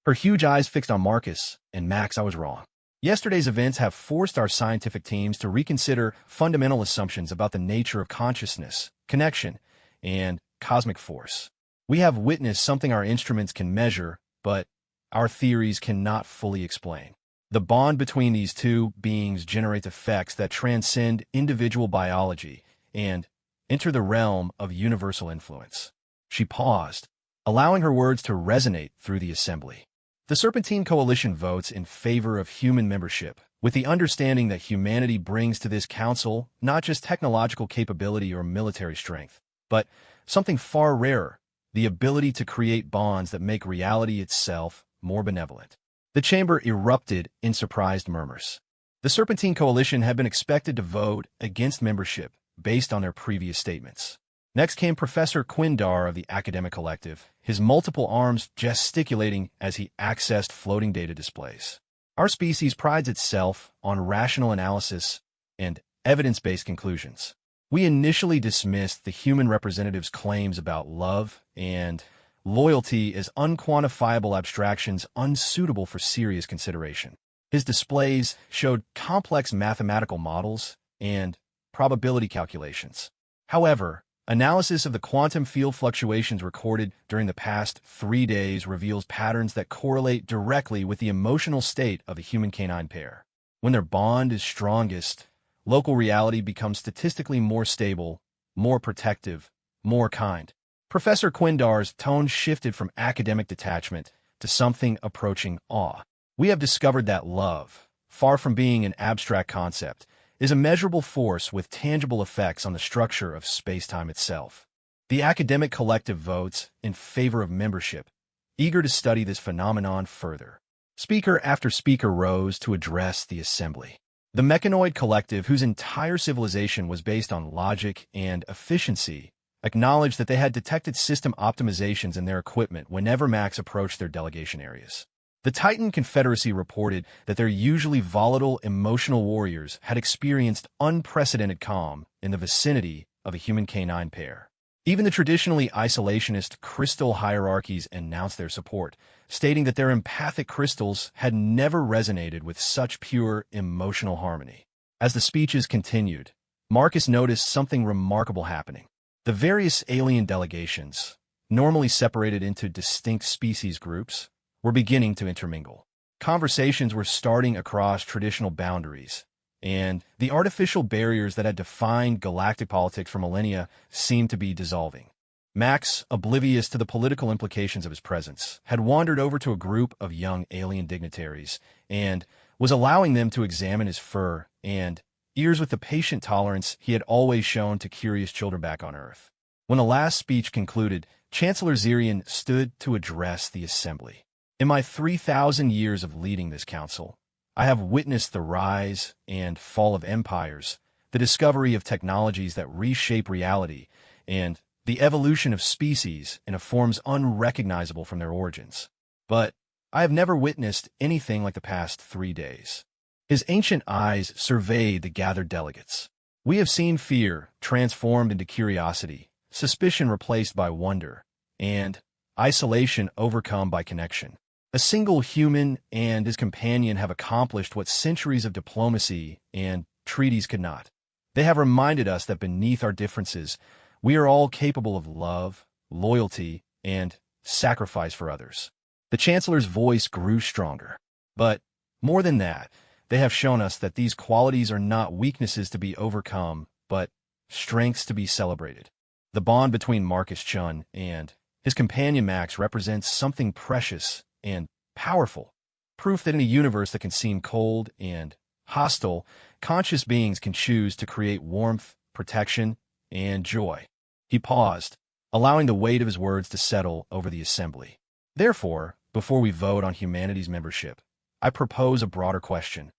Her huge eyes fixed on Marcus, and Max, I was wrong. Yesterday's events have forced our scientific teams to reconsider fundamental assumptions about the nature of consciousness, connection, and cosmic force. We have witnessed something our instruments can measure, but our theories cannot fully explain. The bond between these two beings generates effects that transcend individual biology and enter the realm of universal influence. She paused, allowing her words to resonate through the assembly. The Serpentine Coalition votes in favor of human membership, with the understanding that humanity brings to this council not just technological capability or military strength, but something far rarer, the ability to create bonds that make reality itself more benevolent. The chamber erupted in surprised murmurs. The Serpentine Coalition had been expected to vote against membership based on their previous statements. Next came Professor Quindar of the Academic Collective, his multiple arms gesticulating as he accessed floating data displays. Our species prides itself on rational analysis and evidence-based conclusions. We initially dismissed the human representative's claims about love and loyalty as unquantifiable abstractions unsuitable for serious consideration. His displays showed complex mathematical models and probability calculations. However, analysis of the quantum field fluctuations recorded during the past 3 days reveals patterns that correlate directly with the emotional state of a human-canine pair. When their bond is strongest, local reality becomes statistically more stable, more protective, more kind. Professor Quindar's tone shifted from academic detachment to something approaching awe. We have discovered that love, far from being an abstract concept, is a measurable force with tangible effects on the structure of space-time itself. The academic collective votes in favor of membership, eager to study this phenomenon further. Speaker after speaker rose to address the assembly. The mechanoid collective, whose entire civilization was based on logic and efficiency, acknowledged that they had detected system optimizations in their equipment whenever Max approached their delegation areas. The Titan Confederacy reported that their usually volatile, emotional warriors had experienced unprecedented calm in the vicinity of a human-canine pair. Even the traditionally isolationist crystal hierarchies announced their support, stating that their empathic crystals had never resonated with such pure emotional harmony. As the speeches continued, Marcus noticed something remarkable happening. The various alien delegations, normally separated into distinct species groups, were beginning to intermingle. Conversations were starting across traditional boundaries, and the artificial barriers that had defined galactic politics for millennia seemed to be dissolving. Max, oblivious to the political implications of his presence, had wandered over to a group of young alien dignitaries and was allowing them to examine his fur and ears with the patient tolerance he had always shown to curious children back on Earth. When the last speech concluded, Chancellor Zirian stood to address the assembly. In my 3,000 years of leading this council, I have witnessed the rise and fall of empires, the discovery of technologies that reshape reality, and the evolution of species in forms unrecognizable from their origins. But I have never witnessed anything like the past 3 days. His ancient eyes surveyed the gathered delegates. We have seen fear transformed into curiosity, suspicion replaced by wonder, and isolation overcome by connection. A single human and his companion have accomplished what centuries of diplomacy and treaties could not. They have reminded us that beneath our differences, we are all capable of love, loyalty, and sacrifice for others. The Chancellor's voice grew stronger. But more than that, they have shown us that these qualities are not weaknesses to be overcome, but strengths to be celebrated. The bond between Marcus Chun and his companion Max represents something precious and powerful, proof that in a universe that can seem cold and hostile, conscious beings can choose to create warmth, protection, and joy. He paused, allowing the weight of his words to settle over the assembly. Therefore, before we vote on humanity's membership, I propose a broader question.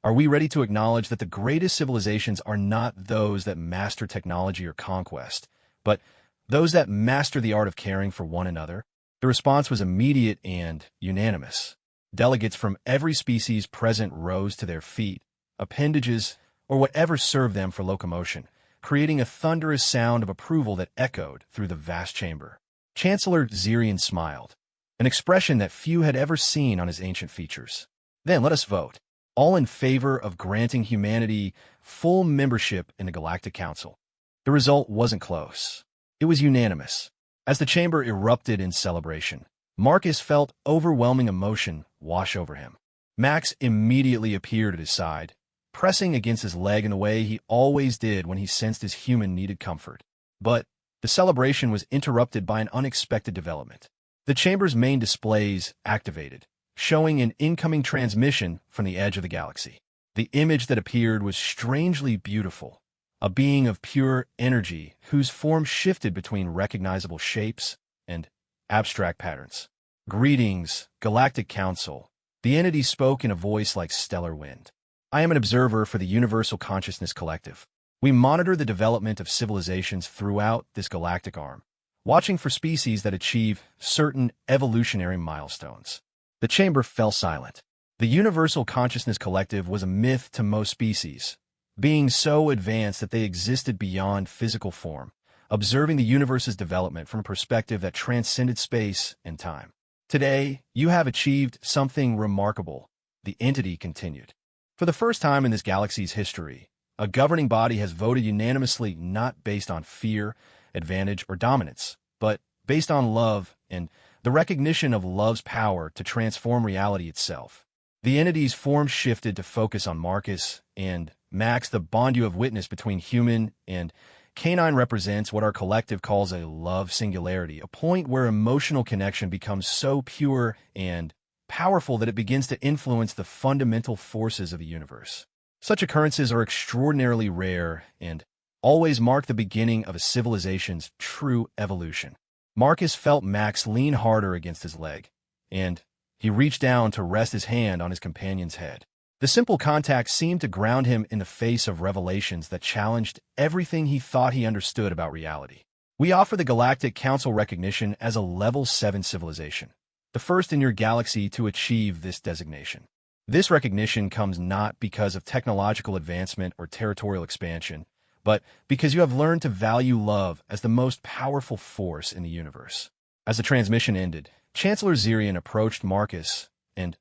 Are we ready to acknowledge that the greatest civilizations are not those that master technology or conquest, but those that master the art of caring for one another? The response was immediate and unanimous. Delegates from every species present rose to their feet, appendages, or whatever served them for locomotion, creating a thunderous sound of approval that echoed through the vast chamber. Chancellor Zirian smiled, an expression that few had ever seen on his ancient features. Then let us vote, all in favor of granting humanity full membership in the Galactic Council. The result wasn't close. It was unanimous. As the chamber erupted in celebration, Marcus felt overwhelming emotion wash over him. Max immediately appeared at his side, pressing against his leg in the way he always did when he sensed his human needed comfort. But the celebration was interrupted by an unexpected development. The chamber's main displays activated, showing an incoming transmission from the edge of the galaxy. The image that appeared was strangely beautiful, a being of pure energy whose form shifted between recognizable shapes and abstract patterns. "Greetings, Galactic Council." The entity spoke in a voice like stellar wind. "I am an observer for the Universal Consciousness Collective. We monitor the development of civilizations throughout this galactic arm, watching for species that achieve certain evolutionary milestones." The chamber fell silent. The Universal Consciousness Collective was a myth to most species, beings so advanced that they existed beyond physical form, observing the universe's development from a perspective that transcended space and time. Today, you have achieved something remarkable, the entity continued. For the first time in this galaxy's history, a governing body has voted unanimously not based on fear, advantage, or dominance, but based on love and the recognition of love's power to transform reality itself. The entity's form shifted to focus on Marcus and Max. The bond you have witnessed between human and canine represents what our collective calls a love singularity, a point where emotional connection becomes so pure and powerful that it begins to influence the fundamental forces of the universe. Such occurrences are extraordinarily rare and always mark the beginning of a civilization's true evolution. Marcus felt Max lean harder against his leg, and he reached down to rest his hand on his companion's head. The simple contact seemed to ground him in the face of revelations that challenged everything he thought he understood about reality. We offer the Galactic Council recognition as a Level 7 civilization, the first in your galaxy to achieve this designation. This recognition comes not because of technological advancement or territorial expansion, but because you have learned to value love as the most powerful force in the universe. As the transmission ended, Chancellor Zirian approached Marcus and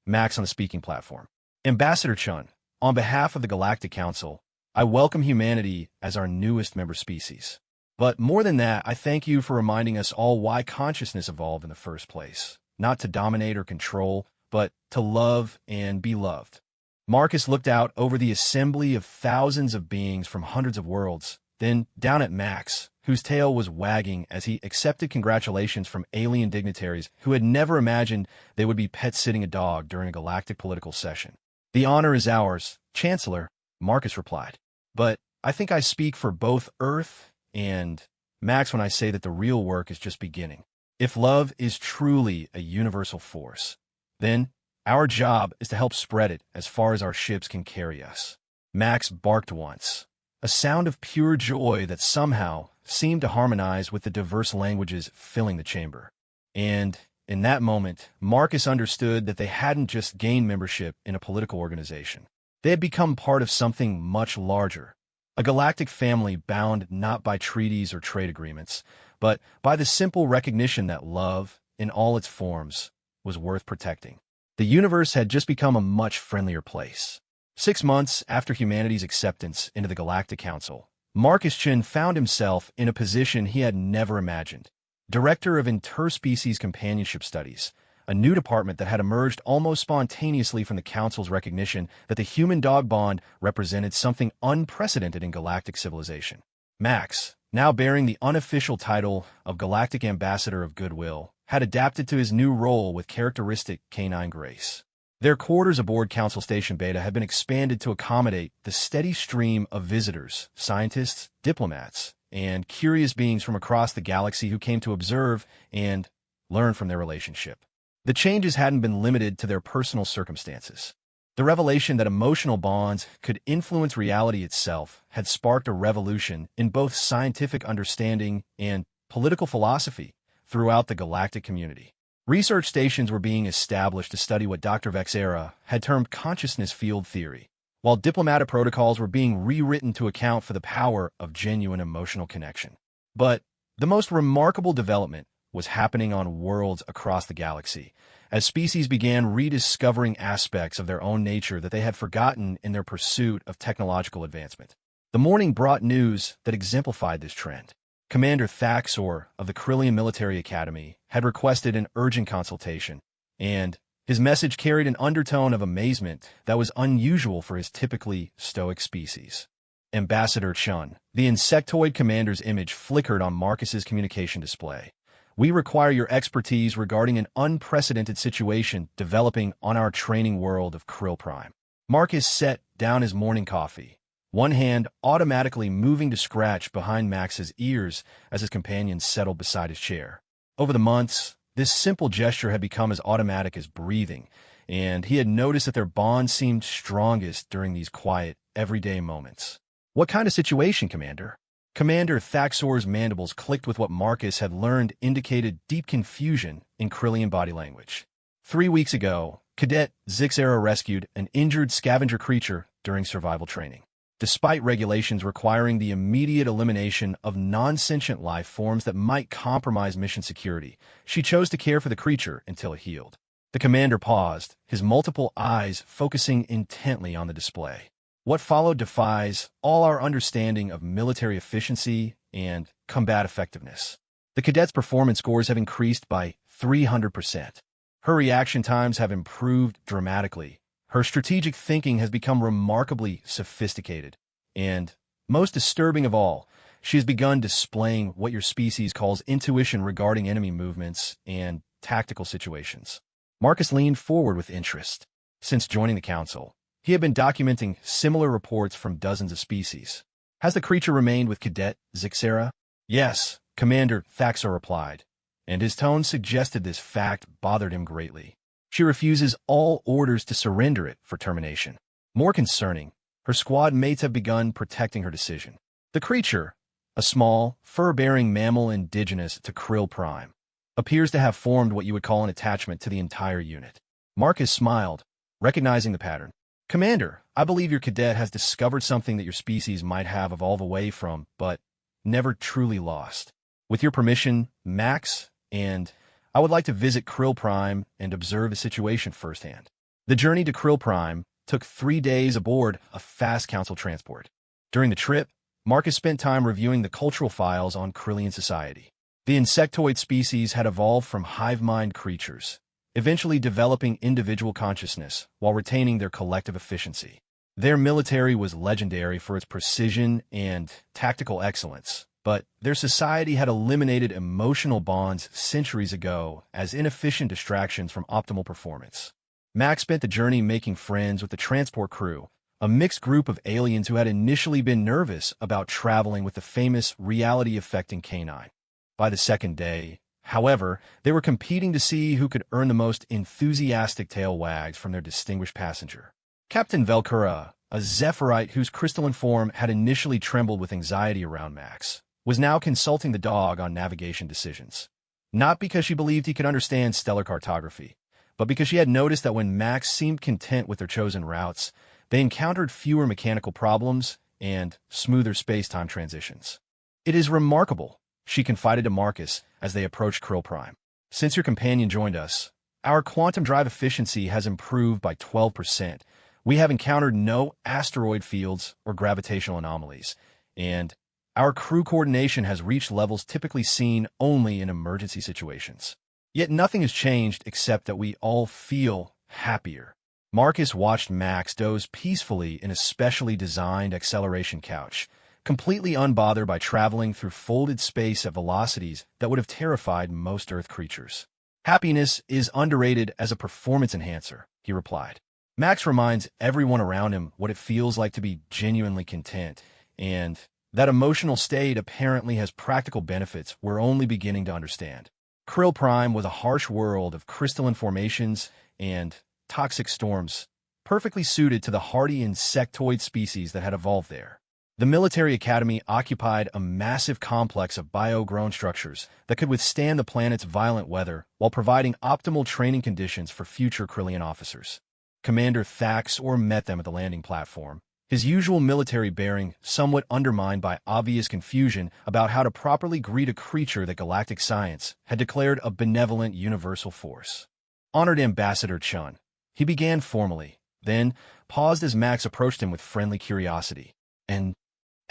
Max on the speaking platform. Ambassador Chun, on behalf of the Galactic Council, I welcome humanity as our newest member species. But more than that, I thank you for reminding us all why consciousness evolved in the first place. Not to dominate or control, but to love and be loved. Marcus looked out over the assembly of thousands of beings from hundreds of worlds, then down at Max, whose tail was wagging as he accepted congratulations from alien dignitaries who had never imagined they would be pet-sitting a dog during a galactic political session. The honor is ours, Chancellor, Marcus replied. But I think I speak for both Earth and Max when I say that the real work is just beginning. If love is truly a universal force, then our job is to help spread it as far as our ships can carry us. Max barked once, a sound of pure joy that somehow seemed to harmonize with the diverse languages filling the chamber. And in that moment, Marcus understood that they hadn't just gained membership in a political organization. They had become part of something much larger, a galactic family bound not by treaties or trade agreements, but by the simple recognition that love, in all its forms, was worth protecting. The universe had just become a much friendlier place. 6 months after humanity's acceptance into the Galactic Council, Marcus Chin found himself in a position he had never imagined. Director of Interspecies Companionship Studies, a new department that had emerged almost spontaneously from the Council's recognition that the human-dog bond represented something unprecedented in galactic civilization. Max, now bearing the unofficial title of Galactic Ambassador of Goodwill, had adapted to his new role with characteristic canine grace. Their quarters aboard Council Station Beta had been expanded to accommodate the steady stream of visitors, scientists, diplomats, and curious beings from across the galaxy who came to observe and learn from their relationship. The changes hadn't been limited to their personal circumstances. The revelation that emotional bonds could influence reality itself had sparked a revolution in both scientific understanding and political philosophy throughout the galactic community. Research stations were being established to study what Dr. Vexera had termed consciousness field theory, while diplomatic protocols were being rewritten to account for the power of genuine emotional connection. But the most remarkable development was happening on worlds across the galaxy, as species began rediscovering aspects of their own nature that they had forgotten in their pursuit of technological advancement. The morning brought news that exemplified this trend. Commander Thaxor of the Krillian Military Academy had requested an urgent consultation, and his message carried an undertone of amazement that was unusual for his typically stoic species. Ambassador Chun, the insectoid commander's image flickered on Marcus's communication display. We require your expertise regarding an unprecedented situation developing on our training world of Krill Prime. Marcus set down his morning coffee, one hand automatically moving to scratch behind Max's ears as his companion settled beside his chair. Over the months, this simple gesture had become as automatic as breathing, and he had noticed that their bond seemed strongest during these quiet, everyday moments. What kind of situation, Commander? Commander Thaxor's mandibles clicked with what Marcus had learned indicated deep confusion in Krillian body language. 3 weeks ago, Cadet Zixera rescued an injured scavenger creature during survival training. despite regulations requiring the immediate elimination of non-sentient life forms that might compromise mission security. She chose to care for the creature until it healed. The commander paused, his multiple eyes focusing intently on the display. What followed defies all our understanding of military efficiency and combat effectiveness. The cadet's performance scores have increased by 300%. Her reaction times have improved dramatically. Her strategic thinking has become remarkably sophisticated. And, most disturbing of all, she has begun displaying what your species calls intuition regarding enemy movements and tactical situations. Marcus leaned forward with interest. Since joining the council, he had been documenting similar reports from dozens of species. Has the creature remained with Cadet Zixera? Yes, Commander Thaxor replied, and his tone suggested this fact bothered him greatly. She refuses all orders to surrender it for termination. More concerning, her squad mates have begun protecting her decision. The creature, a small, fur-bearing mammal indigenous to Krill Prime, appears to have formed what you would call an attachment to the entire unit. Marcus smiled, recognizing the pattern. Commander, I believe your cadet has discovered something that your species might have evolved away from, but never truly lost. With your permission, Max, and I would like to visit Krill Prime and observe the situation firsthand. The journey to Krill Prime took 3 days aboard a fast council transport. During the trip, Marcus spent time reviewing the cultural files on Krillian society. The insectoid species had evolved from hive-mind creatures, eventually developing individual consciousness while retaining their collective efficiency. Their military was legendary for its precision and tactical excellence, but their society had eliminated emotional bonds centuries ago as inefficient distractions from optimal performance. Max spent the journey making friends with the transport crew, a mixed group of aliens who had initially been nervous about traveling with the famous reality-affecting canine. By the second day, however, they were competing to see who could earn the most enthusiastic tail wags from their distinguished passenger. Captain Velcura, a Zephyrite whose crystalline form had initially trembled with anxiety around Max, was now consulting the dog on navigation decisions. Not because she believed he could understand stellar cartography, but because she had noticed that when Max seemed content with their chosen routes, they encountered fewer mechanical problems and smoother space-time transitions. It is remarkable, she confided to Marcus as they approached Krill Prime. Since your companion joined us, our quantum drive efficiency has improved by 12%. We have encountered no asteroid fields or gravitational anomalies, and our crew coordination has reached levels typically seen only in emergency situations. Yet nothing has changed except that we all feel happier. Marcus watched Max doze peacefully in a specially designed acceleration couch, completely unbothered by traveling through folded space at velocities that would have terrified most Earth creatures. Happiness is underrated as a performance enhancer, he replied. Max reminds everyone around him what it feels like to be genuinely content, and that emotional state apparently has practical benefits we're only beginning to understand. Krill Prime was a harsh world of crystalline formations and toxic storms, perfectly suited to the hardy insectoid species that had evolved there. The military academy occupied a massive complex of bio-grown structures that could withstand the planet's violent weather while providing optimal training conditions for future Krillian officers. Commander Thaxor met them at the landing platform, his usual military bearing somewhat undermined by obvious confusion about how to properly greet a creature that galactic science had declared a benevolent universal force. Honored Ambassador Chun, he began formally, then paused as Max approached him with friendly curiosity. And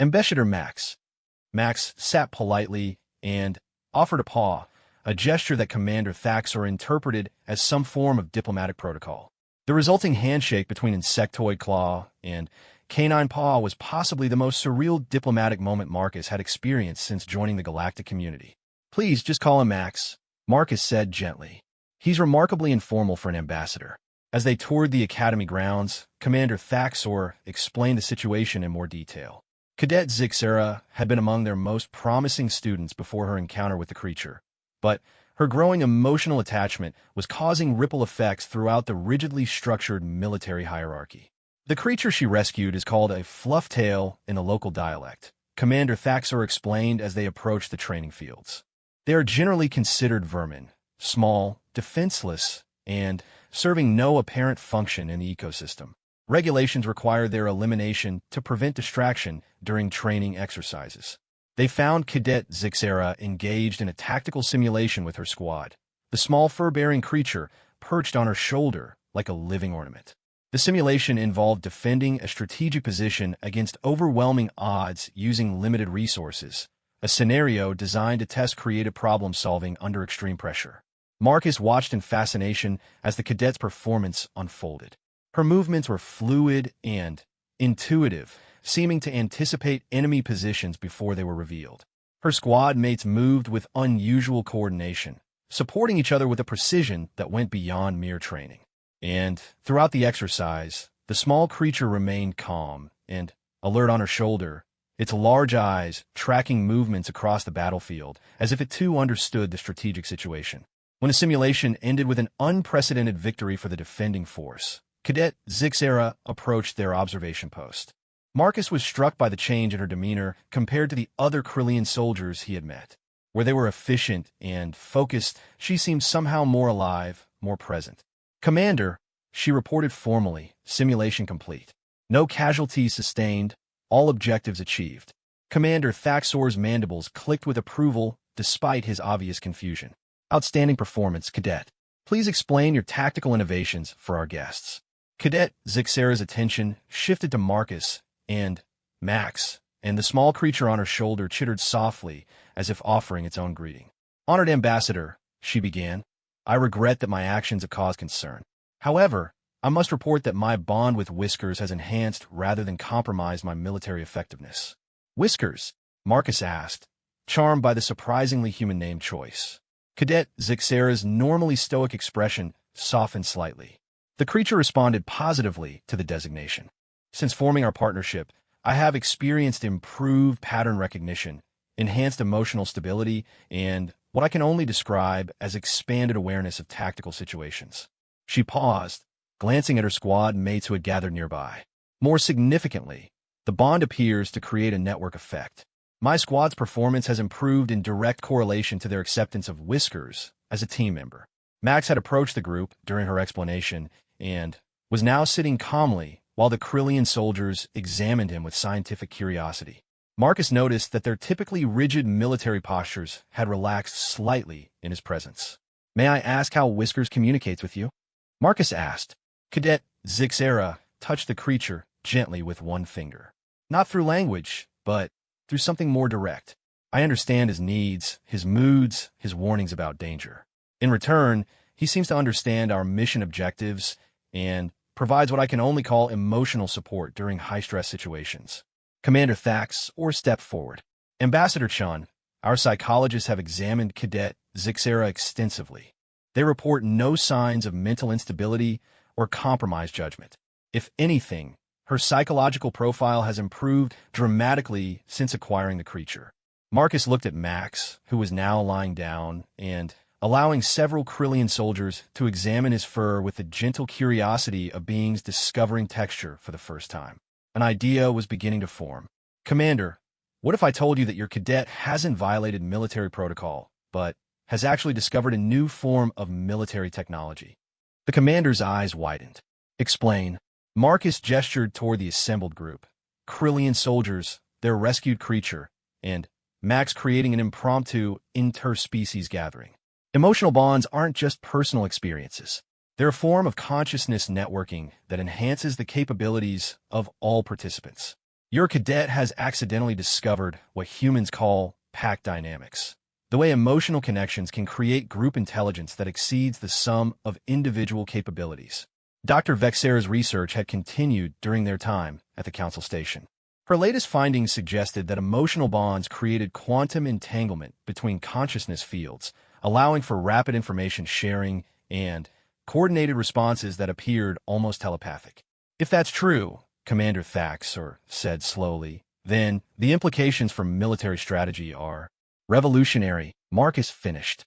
Ambassador Max. Max sat politely and offered a paw, a gesture that Commander Thaxor interpreted as some form of diplomatic protocol. The resulting handshake between Insectoid Claw and Canine Paw was possibly the most surreal diplomatic moment Marcus had experienced since joining the galactic community. Please just call him Max, Marcus said gently. He's remarkably informal for an ambassador. As they toured the academy grounds, Commander Thaxor explained the situation in more detail. Cadet Zixera had been among their most promising students before her encounter with the creature, but her growing emotional attachment was causing ripple effects throughout the rigidly structured military hierarchy. The creature she rescued is called a flufftail in the local dialect, Commander Thaxor explained as they approached the training fields. They are generally considered vermin, small, defenseless, and serving no apparent function in the ecosystem. Regulations require their elimination to prevent distraction during training exercises. They found Cadet Zixera engaged in a tactical simulation with her squad. The small fur-bearing creature perched on her shoulder like a living ornament. The simulation involved defending a strategic position against overwhelming odds using limited resources, a scenario designed to test creative problem-solving under extreme pressure. Marcus watched in fascination as the cadet's performance unfolded. Her movements were fluid and intuitive, seeming to anticipate enemy positions before they were revealed. Her squad mates moved with unusual coordination, supporting each other with a precision that went beyond mere training. And throughout the exercise, the small creature remained calm and alert on her shoulder, its large eyes tracking movements across the battlefield as if it too understood the strategic situation. When the simulation ended with an unprecedented victory for the defending force, Cadet Zixera approached their observation post. Marcus was struck by the change in her demeanor compared to the other Krillian soldiers he had met. Where they were efficient and focused, she seemed somehow more alive, more present. "Commander," she reported formally, simulation complete. No casualties sustained, all objectives achieved. Commander Thaxor's mandibles clicked with approval despite his obvious confusion. "Outstanding performance, Cadet. Please explain your tactical innovations for our guests." Cadet Zixera's attention shifted to Marcus and Max, and the small creature on her shoulder chittered softly as if offering its own greeting. "Honored Ambassador," she began, "I regret that my actions have caused concern. However, I must report that my bond with Whiskers has enhanced rather than compromised my military effectiveness." "Whiskers?" Marcus asked, charmed by the surprisingly human name choice. Cadet Zixera's normally stoic expression softened slightly. The creature responded positively to the designation. "Since forming our partnership, I have experienced improved pattern recognition, enhanced emotional stability, and what I can only describe as expanded awareness of tactical situations." She paused, glancing at her squad mates who had gathered nearby. "More significantly, the bond appears to create a network effect. My squad's performance has improved in direct correlation to their acceptance of Whiskers as a team member." Max had approached the group during her explanation and was now sitting calmly while the Krillian soldiers examined him with scientific curiosity. Marcus noticed that their typically rigid military postures had relaxed slightly in his presence. "May I ask how Whiskers communicates with you?" Marcus asked. Cadet Zixera touched the creature gently with one finger. "Not through language, but through something more direct. I understand his needs, his moods, his warnings about danger. In return, he seems to understand our mission objectives and provides what I can only call emotional support during high-stress situations." Commander Thax stepped forward. "Ambassador Chun, our psychologists have examined Cadet Zixera extensively. They report no signs of mental instability or compromised judgment. If anything, her psychological profile has improved dramatically since acquiring the creature." Marcus looked at Max, who was now lying down, and allowing several Krillian soldiers to examine his fur with the gentle curiosity of beings discovering texture for the first time. An idea was beginning to form. "Commander, what if I told you that your cadet hasn't violated military protocol, but has actually discovered a new form of military technology?" The commander's eyes widened. "Explain." Marcus gestured toward the assembled group. Krillian soldiers, their rescued creature, and Max creating an impromptu interspecies gathering. Emotional bonds aren't just personal experiences. They're a form of consciousness networking that enhances the capabilities of all participants. Your cadet has accidentally discovered what humans call pack dynamics, the way emotional connections can create group intelligence that exceeds the sum of individual capabilities. Dr. Vexera's research had continued during their time at the Council Station. Her latest findings suggested that emotional bonds created quantum entanglement between consciousness fields, allowing for rapid information sharing and coordinated responses that appeared almost telepathic. "If that's true," Commander Thax said slowly, "then the implications for military strategy are revolutionary," Marcus finished.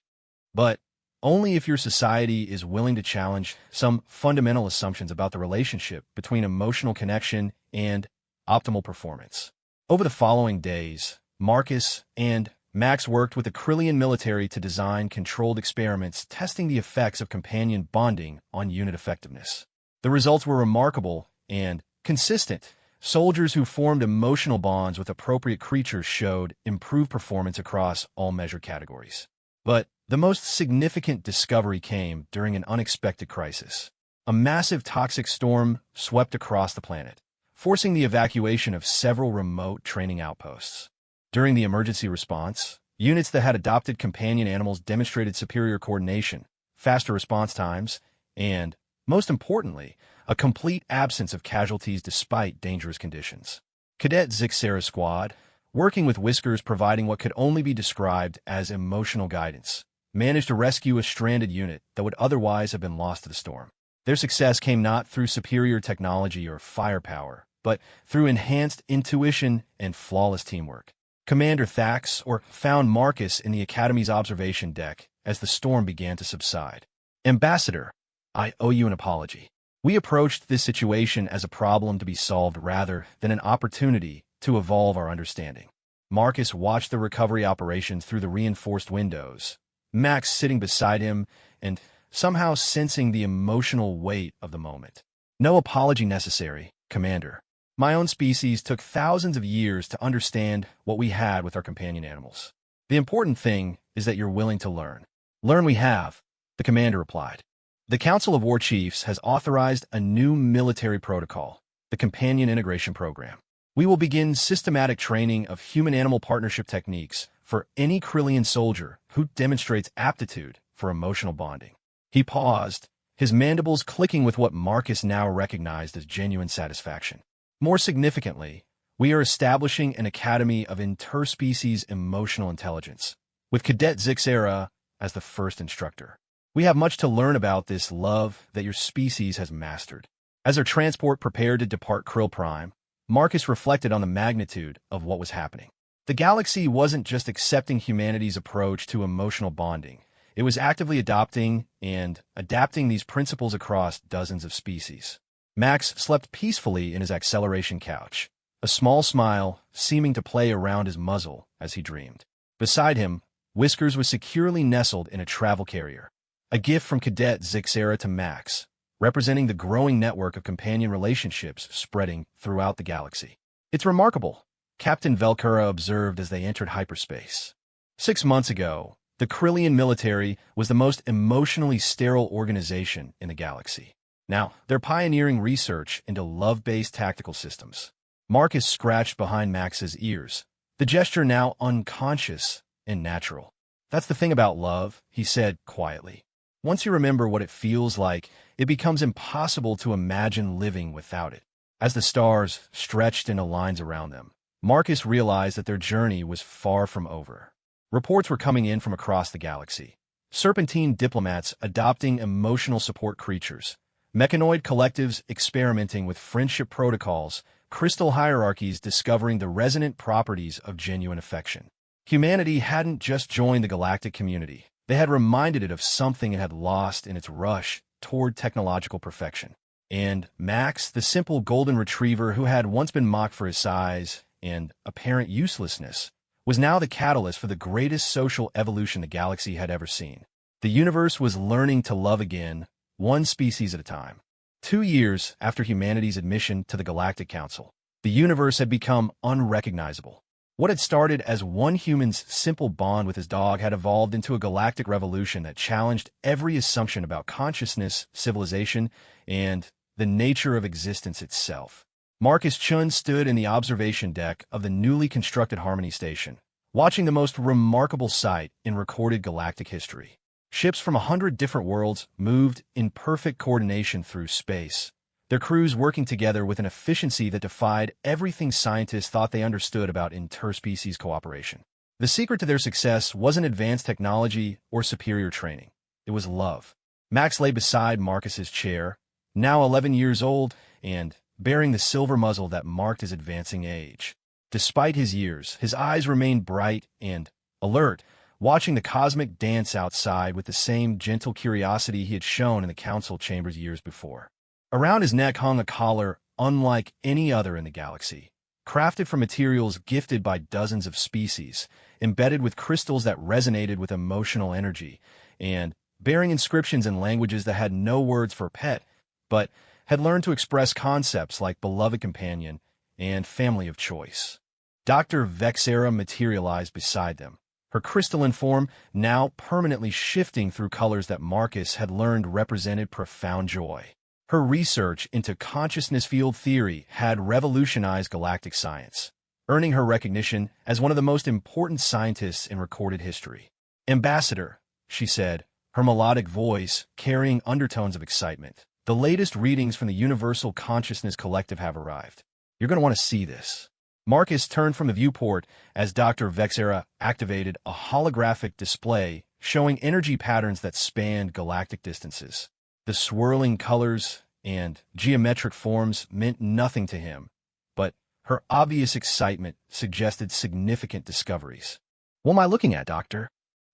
"But only if your society is willing to challenge some fundamental assumptions about the relationship between emotional connection and optimal performance." Over the following days, Marcus and Max worked with the Krillian military to design controlled experiments testing the effects of companion bonding on unit effectiveness. The results were remarkable and consistent. Soldiers who formed emotional bonds with appropriate creatures showed improved performance across all measured categories. But the most significant discovery came during an unexpected crisis. A massive toxic storm swept across the planet, forcing the evacuation of several remote training outposts. During the emergency response, units that had adopted companion animals demonstrated superior coordination, faster response times, and, most importantly, a complete absence of casualties despite dangerous conditions. Cadet Zixera's squad, working with Whiskers providing what could only be described as emotional guidance, managed to rescue a stranded unit that would otherwise have been lost to the storm. Their success came not through superior technology or firepower, but through enhanced intuition and flawless teamwork. Commander Thax found Marcus in the Academy's observation deck as the storm began to subside. Ambassador, I owe you an apology. We approached this situation as a problem to be solved rather than an opportunity to evolve our understanding. Marcus watched the recovery operations through the reinforced windows, Max sitting beside him and somehow sensing the emotional weight of the moment. No apology necessary, Commander. My own species took thousands of years to understand what we had with our companion animals. The important thing is that you're willing to learn. Learn we have, the commander replied. The Council of War Chiefs has authorized a new military protocol, the Companion Integration Program. We will begin systematic training of human-animal partnership techniques for any Krillian soldier who demonstrates aptitude for emotional bonding. He paused, his mandibles clicking with what Marcus now recognized as genuine satisfaction. More significantly, we are establishing an academy of interspecies emotional intelligence, with Cadet Zixera as the first instructor. We have much to learn about this love that your species has mastered. As our transport prepared to depart Krill Prime, Marcus reflected on the magnitude of what was happening. The galaxy wasn't just accepting humanity's approach to emotional bonding. It was actively adopting and adapting these principles across dozens of species. Max slept peacefully in his acceleration couch, a small smile seeming to play around his muzzle as he dreamed. Beside him, Whiskers was securely nestled in a travel carrier, a gift from Cadet Zixera to Max, representing the growing network of companion relationships spreading throughout the galaxy. It's remarkable, Captain Velcura observed as they entered hyperspace. 6 months ago, the Krillian military was the most emotionally sterile organization in the galaxy. Now, they're pioneering research into love-based tactical systems. Marcus scratched behind Max's ears, the gesture now unconscious and natural. That's the thing about love, he said quietly. Once you remember what it feels like, it becomes impossible to imagine living without it. As the stars stretched into lines around them, Marcus realized that their journey was far from over. Reports were coming in from across the galaxy. Serpentine diplomats adopting emotional support creatures, mechanoid collectives experimenting with friendship protocols, crystal hierarchies discovering the resonant properties of genuine affection. Humanity hadn't just joined the galactic community. They had reminded it of something it had lost in its rush toward technological perfection. And Max, the simple golden retriever who had once been mocked for his size and apparent uselessness, was now the catalyst for the greatest social evolution the galaxy had ever seen. The universe was learning to love again, one species at a time. 2 years after humanity's admission to the Galactic Council, the universe had become unrecognizable. What had started as one human's simple bond with his dog had evolved into a galactic revolution that challenged every assumption about consciousness, civilization, and the nature of existence itself. Marcus Chun stood in the observation deck of the newly constructed Harmony Station, watching the most remarkable sight in recorded galactic history. Ships from 100 different worlds moved in perfect coordination through space, their crews working together with an efficiency that defied everything scientists thought they understood about interspecies cooperation. The secret to their success wasn't advanced technology or superior training. It was love. Max lay beside Marcus's chair, now 11 years old and bearing the silver muzzle that marked his advancing age. Despite his years, his eyes remained bright and alert, watching the cosmic dance outside with the same gentle curiosity he had shown in the council chambers years before. Around his neck hung a collar unlike any other in the galaxy, crafted from materials gifted by dozens of species, embedded with crystals that resonated with emotional energy, and bearing inscriptions in languages that had no words for pet, but had learned to express concepts like beloved companion and family of choice. Dr. Vexera materialized beside them, her crystalline form now permanently shifting through colors that Marcus had learned represented profound joy. Her research into consciousness field theory had revolutionized galactic science, earning her recognition as one of the most important scientists in recorded history. "Ambassador," she said, her melodic voice carrying undertones of excitement. "The latest readings from the Universal Consciousness Collective have arrived. You're going to want to see this." Marcus turned from the viewport as Dr. Vexera activated a holographic display showing energy patterns that spanned galactic distances. The swirling colors and geometric forms meant nothing to him, but her obvious excitement suggested significant discoveries. "What am I looking at, Doctor?"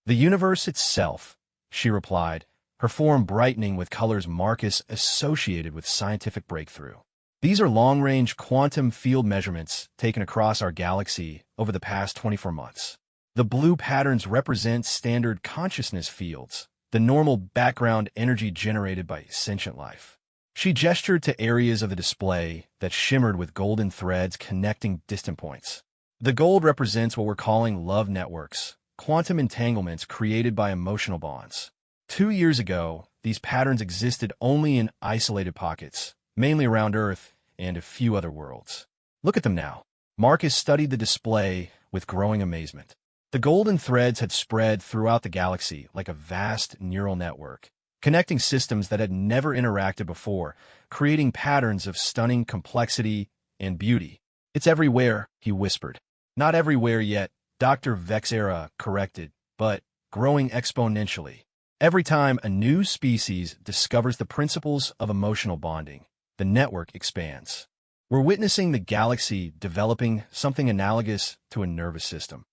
"The universe itself," she replied, her form brightening with colors Marcus associated with scientific breakthrough. "These are long-range quantum field measurements taken across our galaxy over the past 24 months. The blue patterns represent standard consciousness fields, the normal background energy generated by sentient life." She gestured to areas of the display that shimmered with golden threads connecting distant points. "The gold represents what we're calling love networks, quantum entanglements created by emotional bonds. 2 years ago, these patterns existed only in isolated pockets, mainly around Earth and a few other worlds. Look at them now." Marcus studied the display with growing amazement. The golden threads had spread throughout the galaxy like a vast neural network, connecting systems that had never interacted before, creating patterns of stunning complexity and beauty. "It's everywhere," he whispered. "Not everywhere yet," Dr. Vexera corrected, "but growing exponentially. Every time a new species discovers the principles of emotional bonding, the network expands. We're witnessing the galaxy developing something analogous to a nervous system."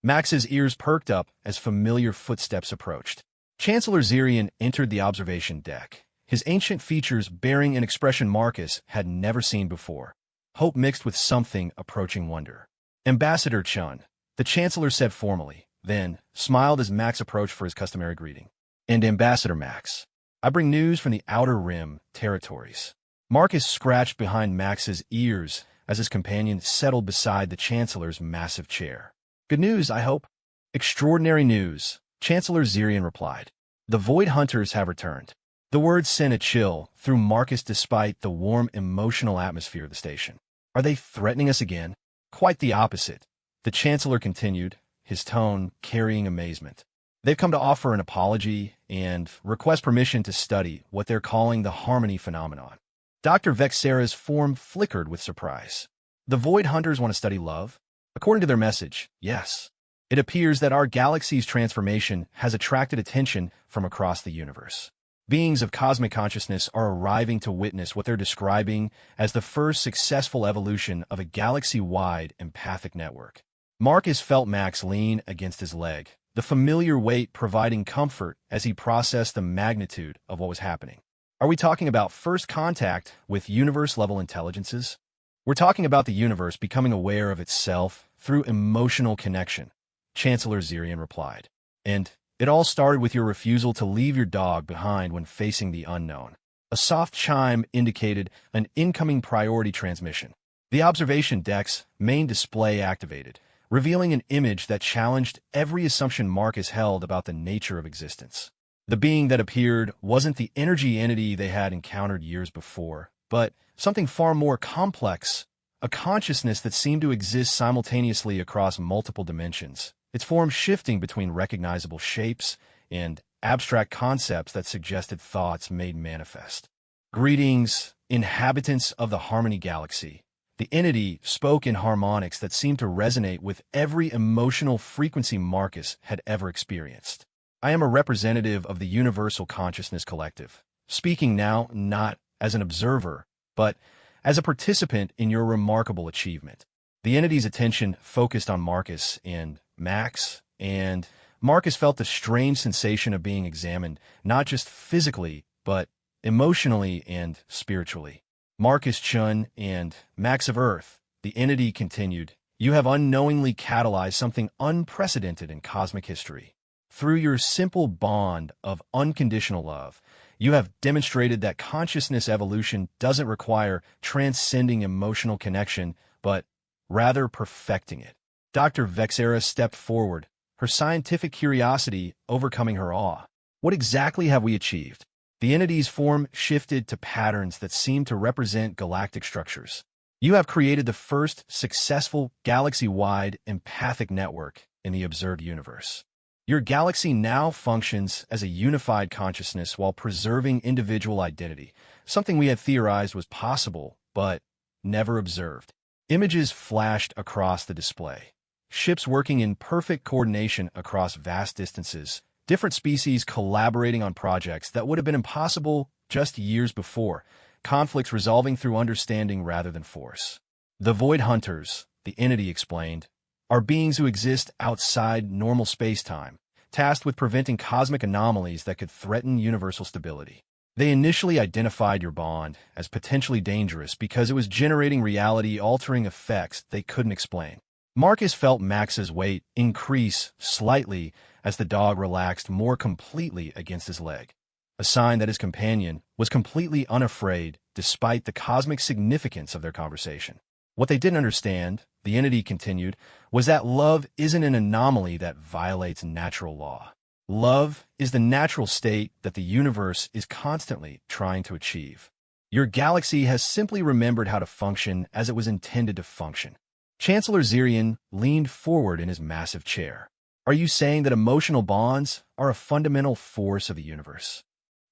Max's ears perked up as familiar footsteps approached. Chancellor Zirian entered the observation deck, his ancient features bearing an expression Marcus had never seen before, hope mixed with something approaching wonder. "Ambassador Chun," the Chancellor said formally, then smiled as Max approached for his customary greeting. "And Ambassador Max, I bring news from the Outer Rim territories." Marcus scratched behind Max's ears as his companion settled beside the Chancellor's massive chair. "Good news, I hope." "Extraordinary news," Chancellor Zirian replied. "The Void Hunters have returned." The words sent a chill through Marcus despite the warm emotional atmosphere of the station. "Are they threatening us again?" "Quite the opposite," the Chancellor continued, his tone carrying amazement. "They've come to offer an apology and request permission to study what they're calling the harmony phenomenon." Dr. Vexera's form flickered with surprise. "The Void Hunters want to study love?" "According to their message, yes. It appears that our galaxy's transformation has attracted attention from across the universe. Beings of cosmic consciousness are arriving to witness what they're describing as the first successful evolution of a galaxy-wide empathic network." Marcus felt Max lean against his leg, the familiar weight providing comfort as he processed the magnitude of what was happening. "Are we talking about first contact with universe-level intelligences?" "We're talking about the universe becoming aware of itself through emotional connection," Chancellor Zirian replied. "And it all started with your refusal to leave your dog behind when facing the unknown." A soft chime indicated an incoming priority transmission. The observation deck's main display activated, revealing an image that challenged every assumption Marcus held about the nature of existence. The being that appeared wasn't the energy entity they had encountered years before, but something far more complex, a consciousness that seemed to exist simultaneously across multiple dimensions, its form shifting between recognizable shapes and abstract concepts that suggested thoughts made manifest. "Greetings, inhabitants of the Harmony Galaxy." The entity spoke in harmonics that seemed to resonate with every emotional frequency Marcus had ever experienced. "I am a representative of the Universal Consciousness Collective, speaking now not as an observer, but as a participant in your remarkable achievement." The entity's attention focused on Marcus and Max, and Marcus felt the strange sensation of being examined, not just physically, but emotionally and spiritually. "Marcus Chun and Max of Earth," the entity continued, "you have unknowingly catalyzed something unprecedented in cosmic history. Through your simple bond of unconditional love, You have demonstrated that consciousness evolution doesn't require transcending emotional connection, but rather perfecting it. Dr. Vexera stepped forward, her scientific curiosity overcoming her awe. What exactly have we achieved? The entity's form shifted to patterns that seemed to represent galactic structures. You have created the first successful galaxy-wide empathic network in the observed universe. Your galaxy now functions as a unified consciousness while preserving individual identity, something we had theorized was possible, but never observed. Images flashed across the display. Ships working in perfect coordination across vast distances, different species collaborating on projects that would have been impossible just years before, conflicts resolving through understanding rather than force. The Void Hunters, the entity explained, are beings who exist outside normal space-time, tasked with preventing cosmic anomalies that could threaten universal stability. They initially identified your bond as potentially dangerous because it was generating reality-altering effects they couldn't explain. Marcus felt Max's weight increase slightly as the dog relaxed more completely against his leg, a sign that his companion was completely unafraid despite the cosmic significance of their conversation. What they didn't understand, the entity continued, was that love isn't an anomaly that violates natural law. Love is the natural state that the universe is constantly trying to achieve. Your galaxy has simply remembered how to function as it was intended to function. Chancellor Zirian leaned forward in his massive chair. Are you saying that emotional bonds are a fundamental force of the universe?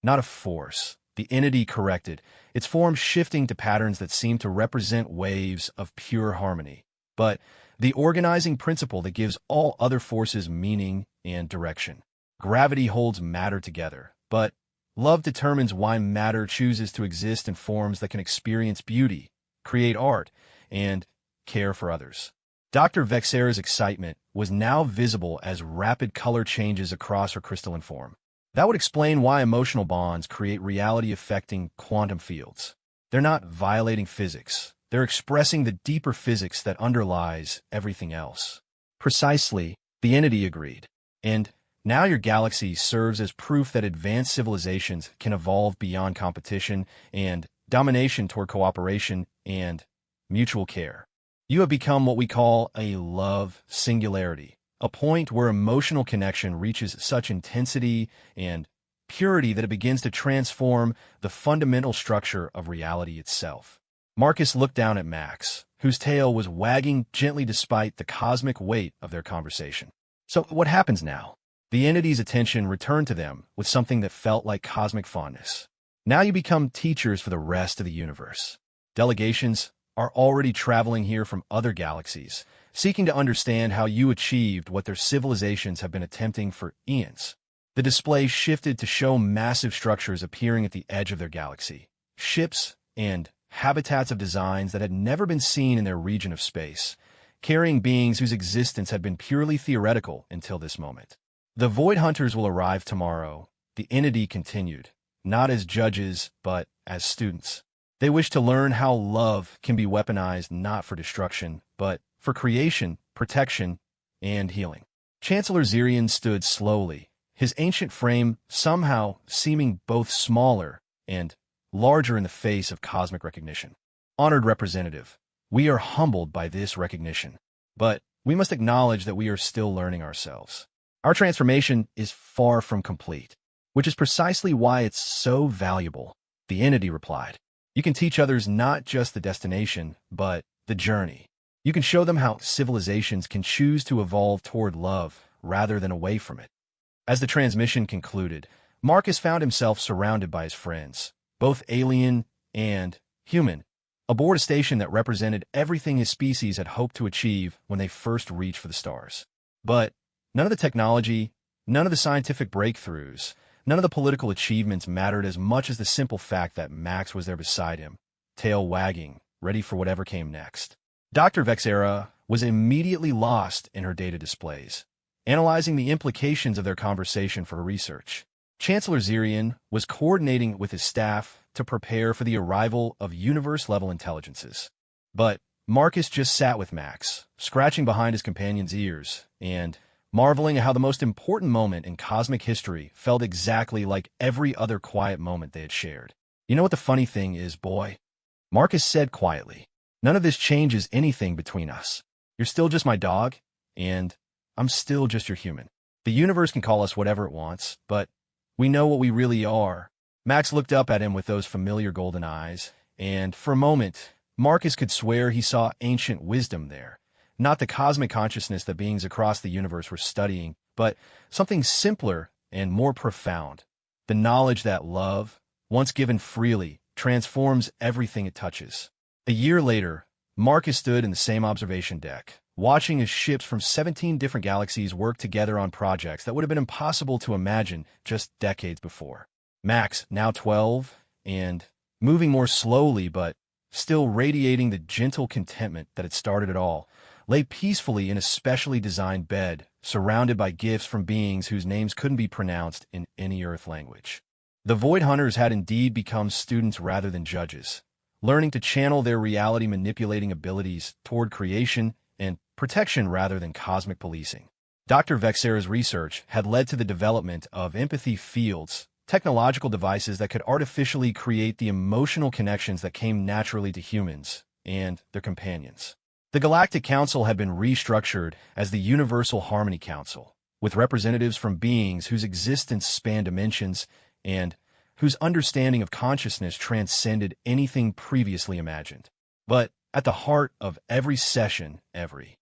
Not a force, the entity corrected, its form shifting to patterns that seem to represent waves of pure harmony, but the organizing principle that gives all other forces meaning and direction. Gravity holds matter together, but love determines why matter chooses to exist in forms that can experience beauty, create art, and care for others. Dr. Vexera's excitement was now visible as rapid color changes across her crystalline form. That would explain why emotional bonds create reality-affecting quantum fields. They're not violating physics. They're expressing the deeper physics that underlies everything else. Precisely, the entity agreed. And now your galaxy serves as proof that advanced civilizations can evolve beyond competition and domination toward cooperation and mutual care. You have become what we call a love singularity, a point where emotional connection reaches such intensity and purity that it begins to transform the fundamental structure of reality itself. Marcus looked down at Max, whose tail was wagging gently despite the cosmic weight of their conversation. So what happens now? The entity's attention returned to them with something that felt like cosmic fondness. Now you become teachers for the rest of the universe. Delegations are already traveling here from other galaxies, seeking to understand how you achieved what their civilizations have been attempting for eons. The display shifted to show massive structures appearing at the edge of their galaxy, ships and habitats of designs that had never been seen in their region of space, carrying beings whose existence had been purely theoretical until this moment. The Void Hunters will arrive tomorrow, the entity continued, not as judges, but as students. They wish to learn how love can be weaponized not for destruction, but for creation, protection, and healing. Chancellor Zirian stood slowly, his ancient frame somehow seeming both smaller and larger in the face of cosmic recognition. Honored representative, we are humbled by this recognition, but we must acknowledge that we are still learning ourselves. Our transformation is far from complete, which is precisely why it's so valuable, the entity replied. You can teach others not just the destination, but the journey. You can show them how civilizations can choose to evolve toward love rather than away from it. As the transmission concluded, Marcus found himself surrounded by his friends, both alien and human, aboard a station that represented everything his species had hoped to achieve when they first reached for the stars. But none of the technology, none of the scientific breakthroughs, none of the political achievements mattered as much as the simple fact that Max was there beside him, tail wagging, ready for whatever came next. Dr. Vexera was immediately lost in her data displays, analyzing the implications of their conversation for her research. Chancellor Zirian was coordinating with his staff to prepare for the arrival of universe-level intelligences. But Marcus just sat with Max, scratching behind his companion's ears and marveling at how the most important moment in cosmic history felt exactly like every other quiet moment they had shared. You know what the funny thing is, boy? Marcus said quietly, "None of this changes anything between us. You're still just my dog, and I'm still just your human. The universe can call us whatever it wants, but we know what we really are." Max looked up at him with those familiar golden eyes, and for a moment, Marcus could swear he saw ancient wisdom there. Not the cosmic consciousness that beings across the universe were studying, but something simpler and more profound. The knowledge that love, once given freely, transforms everything it touches. A year later, Marcus stood in the same observation deck, watching as ships from 17 different galaxies work together on projects that would have been impossible to imagine just decades before. Max, now 12, and moving more slowly but still radiating the gentle contentment that had started it all, lay peacefully in a specially designed bed, surrounded by gifts from beings whose names couldn't be pronounced in any Earth language. The Void Hunters had indeed become students rather than judges, learning to channel their reality-manipulating abilities toward creation and protection rather than cosmic policing. Dr. Vexera's research had led to the development of empathy fields, technological devices that could artificially create the emotional connections that came naturally to humans and their companions. The Galactic Council had been restructured as the Universal Harmony Council, with representatives from beings whose existence spanned dimensions and whose understanding of consciousness transcended anything previously imagined. But at the heart of every session, every